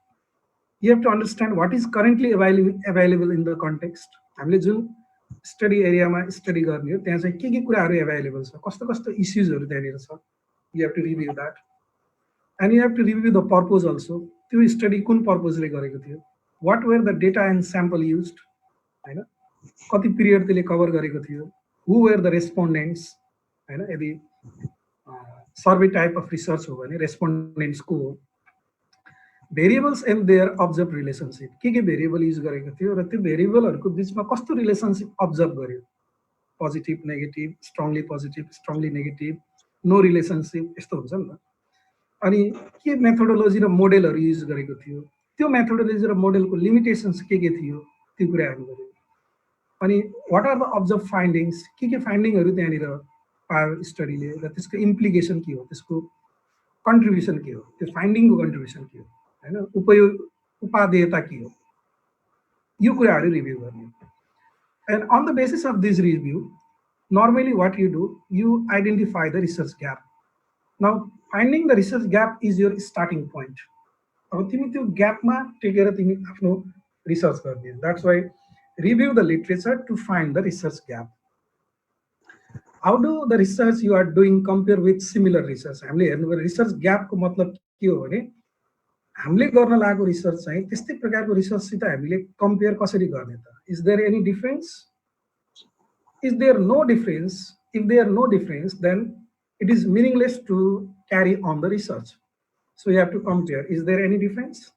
You have to understand what is currently available in the context. हामीले जुन स्टडी एरियामा स्टडी गर्ने हो त्यहाँ चाहिँ के कुराहरू एभाइलेबल छ, कस्तो कस्तो इस्युजहरू त्यहाँनिर छ, you have to review that. And you have to review the purpose also, त्यो स्टडी कुन पर्पोजले गरेको थियो, what were the data and sample used होइन, कति पिरियड त्यसले कभर गरेको थियो, हु वेयर द रेस्पोन्डेन्ट्स होइन। यदि सर्वे टाइप अफ रिसर्च हो भने रेस्पोन्डेन्ट्स को हो, variables and there observe relationship, के भेरिएबल युज गरेको थियो र त्यो भेरिएबलहरूको बिचमा कस्तो रिलेसनसिप अब्जर्भ गर्यो, positive negative, strongly positive, strongly negative, no relationship, यस्तो हुन्छ नि त। अनि के मेथोडोलोजी र मोडेलहरू युज गरेको थियो, त्यो मेथोडोलोजी र मोडेलको लिमिटेसन्स के थियो, त्यो कुराहरू गर्यो। अनि what are the observe findings, के फाइन्डिङहरू त्यहाँनिर पायो स्टडीले र त्यसको इम्प्लिकेसन के हो, त्यसको कन्ट्रिब्युसन के हो, त्यो फाइन्डिङको कन्ट्रिब्युसन के हो होइन, उपादेयता के हो, यो कुराहरू रिभ्यू गर्ने। And on the basis of this review normally what you do, you identify the research gap. Now finding the research gap is your starting point. अब तिमी त्यो ग्यापमा टेकेर तिमी आफ्नो रिसर्च गर्ने। That's why review the literature to find the research gap. How do the research you are doing compare with similar research? हामीले हेर्नु रिसर्च ग्यापको मतलब के हो भने हामीले गर्न लागेको रिसर्च चाहिँ त्यस्तै प्रकारको रिसर्चसित हामीले कम्पेयर कसरी गर्ने त? Is there any difference? Is there no difference? If there are no difference, then it is meaningless to carry on the research. So you have to compare. Is there any difference?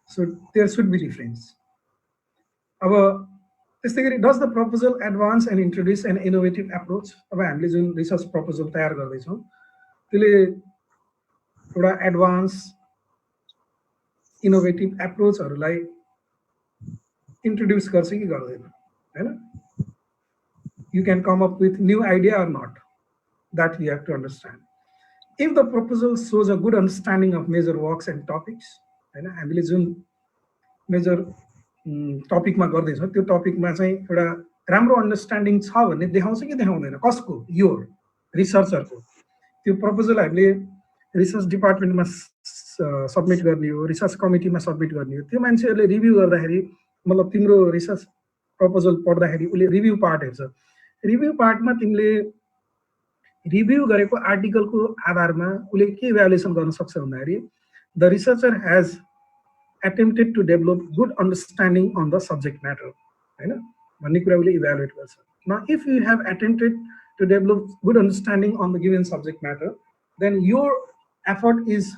So there should be difference. Our does the proposal advance and introduce an innovative approach? अब हामीले जुन रिसर्च प्रपोजल तयार गर्दैछौँ त्यसले एउटा एडभान्स इनोभेटिभ एप्रोचहरूलाई इन्ट्रोड्युस गर्छ कि गर्दैन हैन? You can come up with new idea or not, that you have to understand. If the proposal shows a good understanding of major works and topics, हैन, हामीले जुन मेजर टपिकमा गर्दैछौँ त्यो टपिकमा चाहिँ एउटा राम्रो अन्डरस्ट्यान्डिङ छ भन्ने देखाउँछ कि देखाउँदैन? कसको? यो रिसर्चरको। त्यो प्रपोजल हामीले रिसर्च डिपार्टमेन्टमा सबमिट गर्ने हो, रिसर्च कमिटीमा सबमिट गर्ने हो। त्यो मान्छेहरूले रिभ्यू गर्दाखेरि मतलब तिम्रो रिसर्च प्रपोजल पढ्दाखेरि उसले रिभ्यू पार्ट हेर्छ। रिभ्यू पार्टमा तिमीले रिभ्यू गरेको आर्टिकलको आधारमा उसले के इभ्यालुएसन गर्न सक्छ भन्दाखेरि the researcher has attempted to develop good understanding on the subject matter, हैन भन्ने कुरा उसले इभ्यालुएट गर्छ। Now if you have attempted to develop good understanding on the given subject matter, then your effort is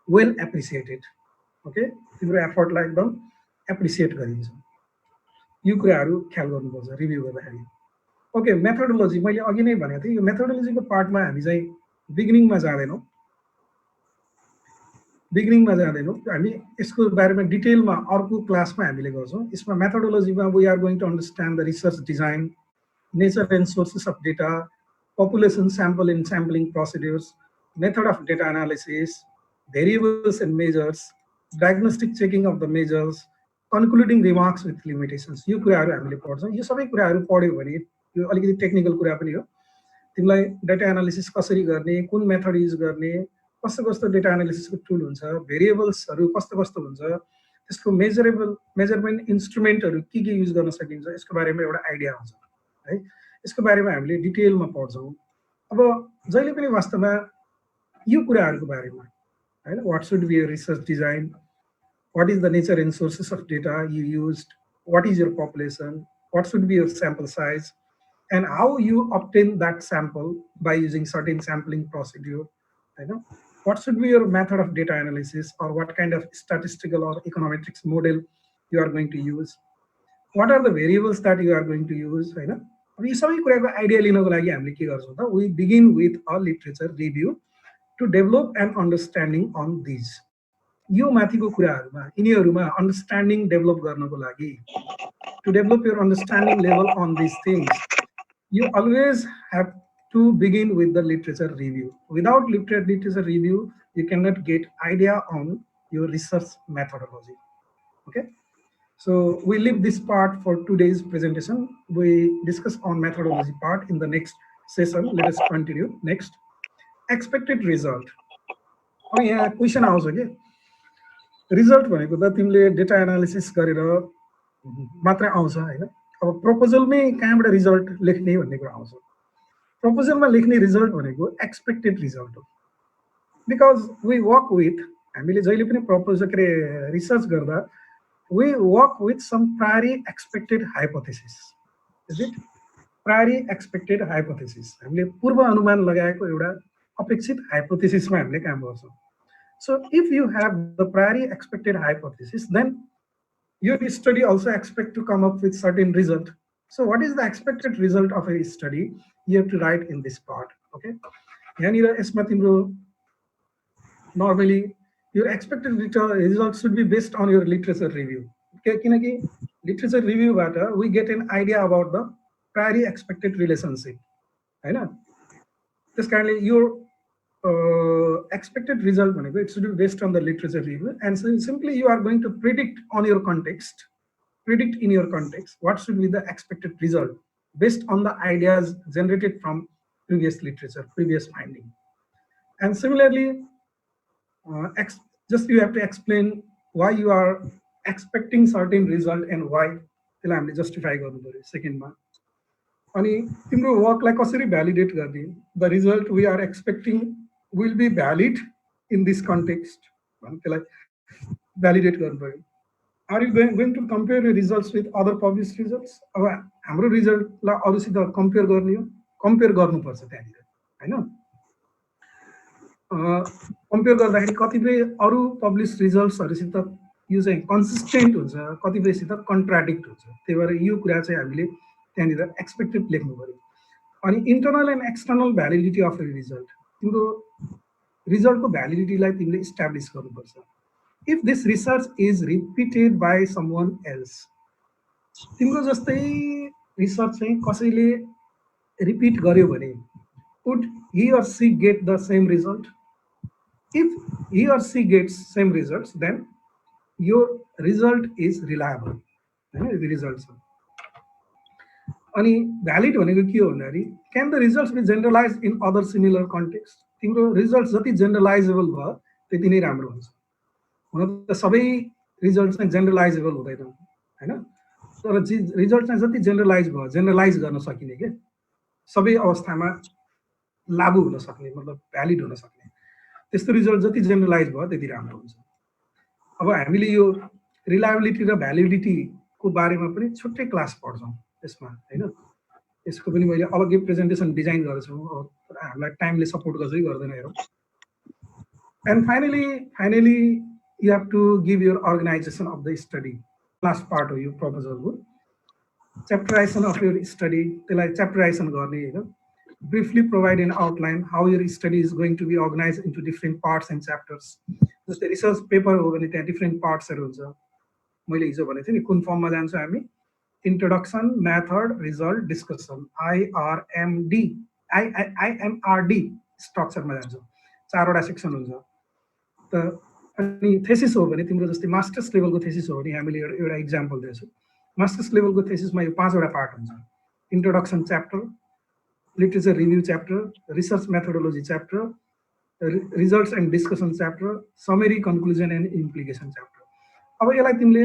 well appreciated. Okay, तिम्रो एफर्टलाई एकदम एप्रिसिएट गरिन्छ। यो कुराहरू ख्याल गर्नुपर्छ रिभ्यू गर्दाखेरि। ओके, मेथोडोलोजी मैले अघि नै भनेको थिएँ। यो मेथोडोलोजीको पार्टमा हामी चाहिँ बिगिनिङमा जाँदैनौँ, हामी यसको बारेमा डिटेलमा अर्को क्लासमा हामीले गर्छौँ। यसमा मेथोडोलोजीमा we are going to understand the research design, nature and sources of data, population sample and sampling procedures, method of data analysis, variables and measures, diagnostic checking of the measures, concluding remarks with limitations. यो कुराहरू हामीले पढ्छौँ। यो सबै कुराहरू पढ्यो भने यो अलिकति टेक्निकल कुरा पनि हो। तिमीलाई डेटा एनालिसिस कसरी गर्ने, कुन मेथड युज गर्ने, कस्तो कस्तो डेटा एनालिसिसको टुल हुन्छ, भेरिएबल्सहरू कस्तो कस्तो हुन्छ, त्यसको मेजरमेन्ट इन्स्ट्रुमेन्टहरू के युज गर्न सकिन्छ, यसको बारेमा एउटा आइडिया हुन्छ है। यसको बारेमा हामीले डिटेलमा पढ्छौँ। अब जहिले पनि वास्तवमा यो कुराहरूको बारेमा हैन, what should be your research design, what is the nature and sources of data you used, what is your population, what should be your sample size, and how you obtain that sample by using certain sampling procedure, you know, what should be your method of data analysis, or what kind of statistical or econometrics model you are going to use, what are the variables that you are going to use, you know. अब यो सबै कुराको आइडिया लिनको लागि हामीले के गर्छौँ त, we begin with a literature review to develop an understanding on these. यो माथिको कुराहरूमा यिनीहरूमा अन्डरस्ट्यान्डिङ डेभलप गर्नको लागि, to develop your understanding level on these things, you always have to begin with the literature review. Without literature review, you cannot get idea on your research methodology. Okay, so we leave this part for today's presentation. We discuss on methodology part in the next session. Let us continue. Next, expected result. अब यहाँ क्वेसन आउँछ कि रिजल्ट भनेको त तिमीले डेटा एनालिसिस गरेर मात्र आउँछ हैन। अब प्रपोजलमै कहाँबाट रिजल्ट लेख्ने भन्ने कुरा आउँछ। प्रपोजलमा लेख्ने रिजल्ट भनेको एक्सपेक्टेड रिजल्ट हो। बिकज वी वर्क विथ, हामीले जहिले पनि प्रपोजल के रिसर्च गर्दा we work with some priori expected hypothesis. Is it priori expected hypothesis? हामीले पूर्व अनुमान लगाएको एउटा अपेक्षित हाइपोथेसिसमा हामीले काम गर्छौँ। So if you have the priori expected hypothesis, then your study also expect to come up with certain result. So what is the expected result of a study? You have to write in this part. Okay. यहाँनिर यसमा तिम्रो normally your expected result should be based on your literature review. Okay, किनकि literature review बाट we get an idea about the priori expected relationship, हैन? त्यस कारणले your expected result भनेको it should be based on the literature review, and so simply you are going to predict on your context, predict in your context what should be the expected result based on the ideas generated from previous literature, previous finding. And similarly, just you have to explain why you are expecting certain result and why त्यसलाई हामीले जस्टिफाई गर्नु पर्यो सेकेन्डमा। अनि तिम्रो वर्कलाई कसरी भ्यालिडेट गर्ने, the result we are expecting will be valid in this context भने त्यसलाई भ्यालिडेट गर्नु पर्यो। Are you going to compare your results with other published results? अब हाम्रो रिजल्टलाई अरूसित कम्पेयर गर्ने हो, कम्पेयर गर्नुपर्छ त्यहाँनिर होइन। कम्पेयर गर्दाखेरि कतिपय अरू पब्लिस रिजल्ट्सहरूसित यो चाहिँ कन्सिस्टेन्ट हुन्छ, कतिपयसित कन्ट्राडिक्ट हुन्छ। त्यही भएर यो कुरा चाहिँ हामीले त्यहाँनिर एक्सपेक्टेड लेख्नु पर्यो। अनि internal and external validity of the result, तिम्रो रिजल्टको भ्यालिडिटीलाई तिमीले इस्टाब्लिस गर्नुपर्छ। If this research is repeated by someone else, तिम्रो जस्तै रिसर्च चाहिँ कसैले रिपिट गर्यो भने would he or she get the same result? If he or she gets same results, then your result is reliable. Results. अनि भ्यालिड भनेको के हो भन्दाखेरि can the results be generalise in other similar context. तिम्रो रिजल्ट जति जेनरलाइजेबल भयो त्यति नै राम्रो हुन्छ। हुन त सबै रिजल्ट चाहिँ जेनरलाइजेबल हुँदैन होइन, तर रिजल्ट चाहिँ जति जेनरलाइज भयो, जेनरलाइज गर्न सकिने के सबै अवस्थामा लागू हुन सक्ने, मतलब भ्यालिड हुन सक्ने, त्यस्तो रिजल्ट जति जेनरलाइज भयो त्यति राम्रो हुन्छ। अब हामीले यो रिलायबिलिटी र भ्यालिडिटीको बारेमा पनि छुट्टै क्लास पढ्छौँ यसमा होइन। यसको पनि मैले अलग्गै प्रेजेन्टेसन डिजाइन गरेको छु, तर हामीलाई टाइमले सपोर्ट गर्दै गर्दैन हेरौँ। And finally you have to give your organisation of the study. Last part हो यो प्रपोजलको, च्याप्टराइजेसन अफ योर स्टडी। त्यसलाई च्याप्टराइजेसन गर्ने होइन। Briefly provide an outline how your study is going to be organized into different parts and chapters. जस्तै रिसर्च पेपर हो भने त्यहाँ डिफ्रेन्ट पार्ट्सहरू हुन्छ। मैले हिजो भनेको थिएँ नि कुन फर्ममा जान्छ हामी, इन्ट्रोडक्सन, मेथड, रिजल्ट, डिस्कसन, आइएमआरडी स्ट्रक्चरमा जान्छ। 4वटा सेक्सन हुन्छ। त अनि थेसिस हो भने तिम्रो जस्तै मास्टर्स लेभलको थेसिस हो भने हामीले एउटा इक्जाम्पल दिएछु। मास्टर्स लेभलको थेसिसमा यो 5वटा पार्ट हुन्छ। Introduction chapter, literature review chapter, research methodology chapter, results and discussion chapter, summary, conclusion and implication chapter. अब यसलाई तिमीले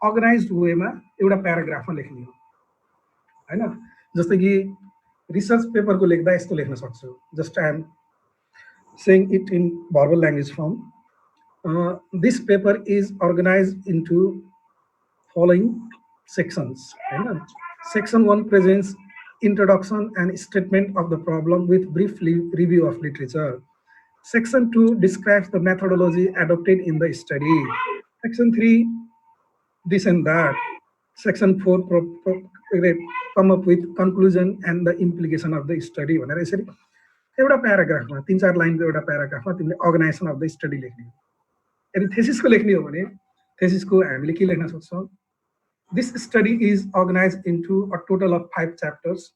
अर्गनाइज्ड वेमा एउटा प्याराग्राफमा लेख्ने हो होइन। जस्तै कि रिसर्च पेपरको लेख्दा यस्तो लेख्न सक्छु, just I am saying it in verbal language form. This paper is organised into following sections होइन। Section 1 presents introduction and statement of the problem with brief review of literature. Section 2 describes the methodology adopted in the study. Section 3 this and that. Section 4 come up with conclusion and the implication of the study. भनेर यसरी एउटा प्याराग्राफमा 3-4 लाइनको एउटा प्याराग्राफमा तिमीले अर्गनाइजेसन अफ द स्टडी लेख्ने हो। यदि थेसिसको लेख्ने हो भने थेसिसको हामीले के लेख्न सक्छौँ, this study is organized into a total of 5 chapters.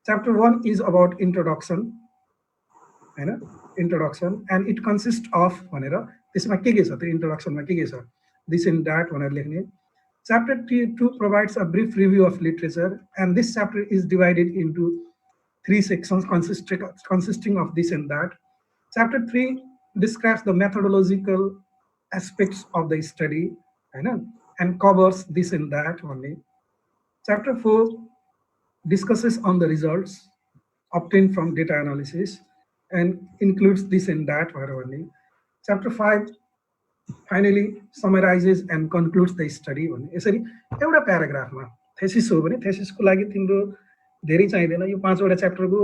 Chapter 1 is about introduction, introduction, and it consists of भनेर त्यसमा के छ त इन्ट्रोडक्सनमा के छ, this and that भनेर लेख्ने। Chapter 2 provides a brief review of literature, and this chapter is divided into 3 sections consisting of this and that. Chapter 3 describes the methodological aspects of the study and covers this and that only. Chapter 4 discusses on the results obtained from data analysis and includes this and that only. Chapter 5 finally summarizes and concludes the study only. यसरी एउटा प्याराग्राफमा थेसिस हो भने थेसिसको लागि तिम्रो धेरै चाहिँदैन। यो 5वटा च्याप्टरको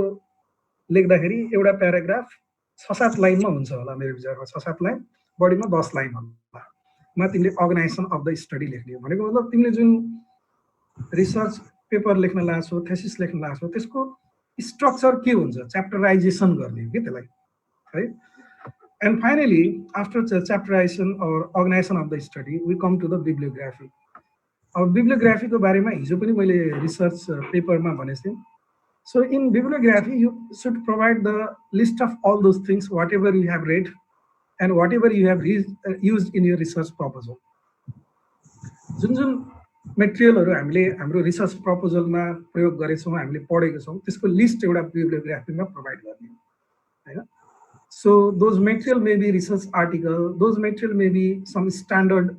लेख्दाखेरि एउटा प्याराग्राफ 6-7 लाइनमा हुन्छ होला मेरो विचारमा, 6-7 लाइन, बढीमा 10 लाइन होला मा तिमीले अर्गनाइजेसन अफ द स्टडी लेख्ने हो। भनेको मतलब तिमीले जुन रिसर्च पेपर लेख्न लाग्छौ, थेसिस लेख्न लाग्छौ, त्यसको स्ट्रक्चर के हुन्छ, च्याप्टराइजेसन गर्ने हो कि त्यसलाई है। And finally after chapterisation or organisation of the study we come to the bibliography. अब बिब्लियोग्राफीको बारेमा हिजो पनि मैले रिसर्च पेपरमा भनेको थिएँ। So in bibliography you should provide the list of all those things whatever you have read and whatever you have used in your research proposal. जुन जुन मेटेरियलहरु हामीले हाम्रो रिसर्च प्रपोजलमा प्रयोग गरेछौं, हामीले पढेको छौं, त्यसको लिस्ट एउटा बिब्लियोग्राफीमा प्रोभाइड गर्ने हैन। So those material may be research article, those material may be some standard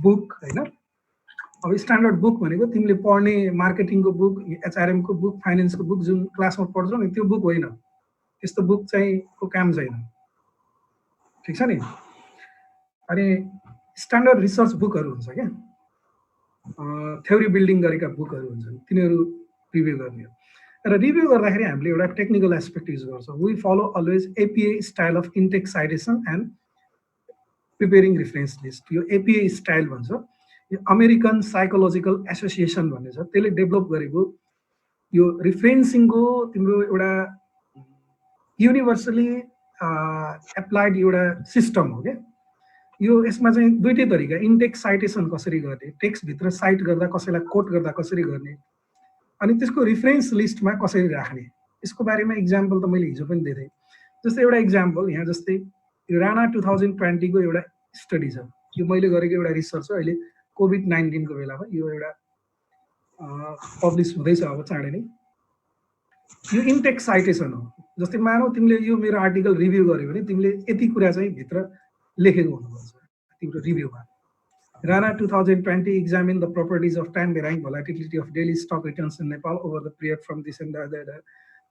book हैन, अब स्ट्यान्डर्ड बुक भनेको तिमीले पढ्ने मार्केटिङको बुक, एचआरएमको बुक, फाइनेन्सको बुक जुन क्लासमा पढ्छौ नि त्यो बुक होइन, त्यस्तो बुक चाहिँ को काम छैन, ठिक छ नि। अनि स्ट्यान्डर्ड रिसर्च बुकहरू हुन्छ क्या, थ्योरी बिल्डिङ गरेका बुकहरू हुन्छन्, तिनीहरू रिभ्यू गर्ने हो। र रिभ्यू गर्दाखेरि हामीले एउटा टेक्निकल एस्पेक्ट युज गर्छौँ। We follow always APA style of intext citation and preparing reference list. यो एपिए स्टाइल भन्छ, यो अमेरिकन साइकोलोजिकल एसोसिएसन भन्ने छ, त्यसले डेभलप गरेको यो रिफरेन्सिङको तिम्रो एउटा युनिभर्सली एप्लाइड एउटा सिस्टम हो क्या। यो यसमा चाहिँ दुईटै तरिका, इन्टेक साइटेसन कसरी गर्ने, टेक्स्टभित्र साइट गर्दा कसैलाई कोट गर्दा कसरी गर्ने, अनि त्यसको रिफरेन्स लिस्टमा कसरी राख्ने, यसको बारेमा इक्जाम्पल त मैले हिजो पनि दिएँ। जस्तै एउटा इक्जाम्पल यहाँ, जस्तै यो राणा 2020 को एउटा स्टडी छ, यो मैले गरेको एउटा रिसर्च हो, अहिले कोभिड-19 को बेलामा यो एउटा पब्लिस हुँदैछ अब चाँडै नै। यो इन्टेक साइटेसन हो। जस्तै मानौ तिमीले यो मेरो आर्टिकल रिभ्यू गर्यो भने तिमीले यति कुरा चाहिँ भित्र लेखेको हुनुपर्छ तिम्रो रिभ्यूमा। Rana 2020 examined the properties of time-varying volatility of daily stock returns in Nepal over the period from December.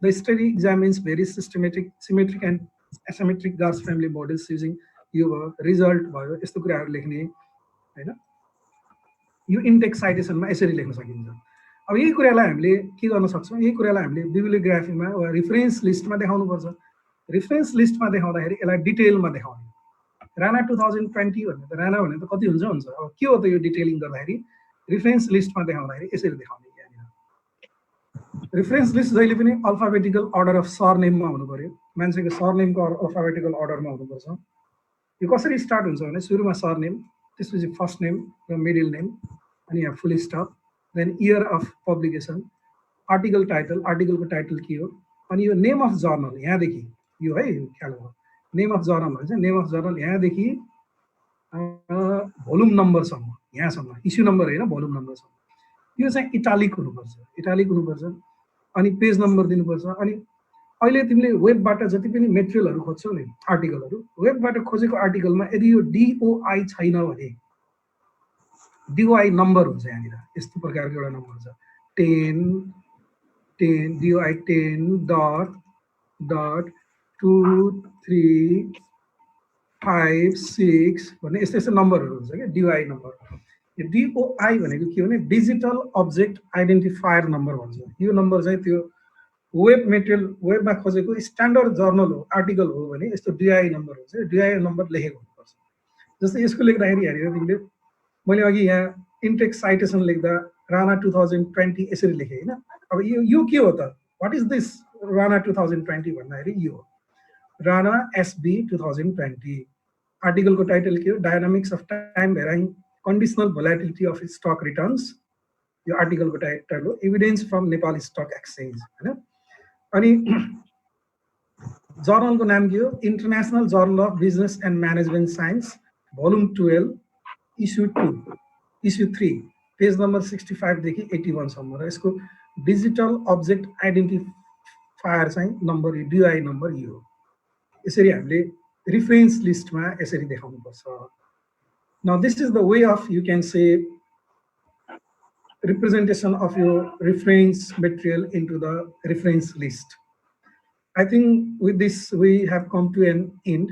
The study examines various symmetric and asymmetric Gauss family models using यो result भयो, यस्तो कुराहरू लेख्ने हैन। यो इन्टेक्स साइटेसनमा यसरी लेख्न सकिन्छ। अब यही कुरालाई हामीले के गर्न सक्छौँ, यही कुरालाई हामीले बिब्लियोग्राफीमा वा रिफरेन्स लिस्टमा देखाउनु पर्छ। रिफरेन्स लिस्टमा देखाउँदाखेरि यसलाई डिटेलमा देखाउने। राणा 2020 भन्ने त राणा भने त कति हुन्छ हुन्छ, अब के हो त यो डिटेलिङ गर्दाखेरि रिफरेन्स लिस्टमा देखाउँदाखेरि यसरी देखाउने। यहाँनिर रिफरेन्स लिस्ट जहिले पनि अल्फाबेटिकल अर्डर अफ सरनेममा हुनु पर्यो, मान्छेको सरनेमको अल्फाबेटिकल अर्डरमा हुनुपर्छ। यो कसरी स्टार्ट हुन्छ भने सुरुमा सरनेम, त्यसपछि फर्स्ट नेम र मिडल नेम, अनि यहाँ full stop, then year of publication, article title, आर्टिकलको टाइटल के हो, अनि यो नेम अफ जर्नल यहाँदेखि यो है ख्याल गर्नु। नेम अफ जर्नल भन्छ, नेम अफ जर्नल यहाँदेखि भोल्युम नम्बरसम्म, यहाँसम्म, इस्यु नम्बर होइन भोल्युम नम्बरसम्म, यो चाहिँ इटालिक हुनुपर्छ, इटालिक हुनुपर्छ। अनि पेज नम्बर दिनुपर्छ। अनि अहिले तिमीले वेबबाट जति पनि मेटेरियलहरू खोज्छौ नि, आर्टिकलहरू, वेबबाट खोजेको आर्टिकलमा यदि यो डिओआई छैन भने डिओआई नम्बर हुन्छ यहाँनिर, यस्तो प्रकारको एउटा नम्बर छ 10 डिओआई 10.2356 भन्ने यस्तो यस्तो नम्बरहरू हुन्छ क्या, डिओआई नम्बर। यो डिओआई भनेको के हो भने डिजिटल अब्जेक्ट आइडेन्टिफायर नम्बर भन्छ। यो नम्बर चाहिँ त्यो वेब मेटेरियल, वेबमा खोजेको स्ट्यान्डर्ड जर्नल हो, आर्टिकल हो भने यस्तो डिआई नम्बर हुन्छ, डिआई नम्बर लेखेको हुनुपर्छ। जस्तै यसको लेख्दाखेरि यहाँनिर तिमीले, मैले अघि यहाँ इन्टेक्स साइटेसन लेख्दा राणा 2020 यसरी लेखेँ होइन। अब यो के हो त, वाट इज दिस राणा 2020 भन्दाखेरि यो राणा एसबी 2020। आर्टिकलको टाइटल के हो, dynamics of time varying conditional volatility of stock returns, यो आर्टिकलको टाइटल हो। Evidence from Nepal stock exchange होइन। अनि जर्नलको नाम के हो, international journal of business and management science volume 12 issue 2 issue 3 page number 65 देखि 81 सम्म। र यसको डिजिटल अब्जेक्ट आइडेन्टिफायर चाहिँ नम्बर, यो डिआई नम्बर यो। यसरी हामीले रिफरेन्स लिस्टमा यसरी देखाउनुपर्छ। Now this is the way of you can say representation of your reference material into the reference list. I think with this we have come to an end.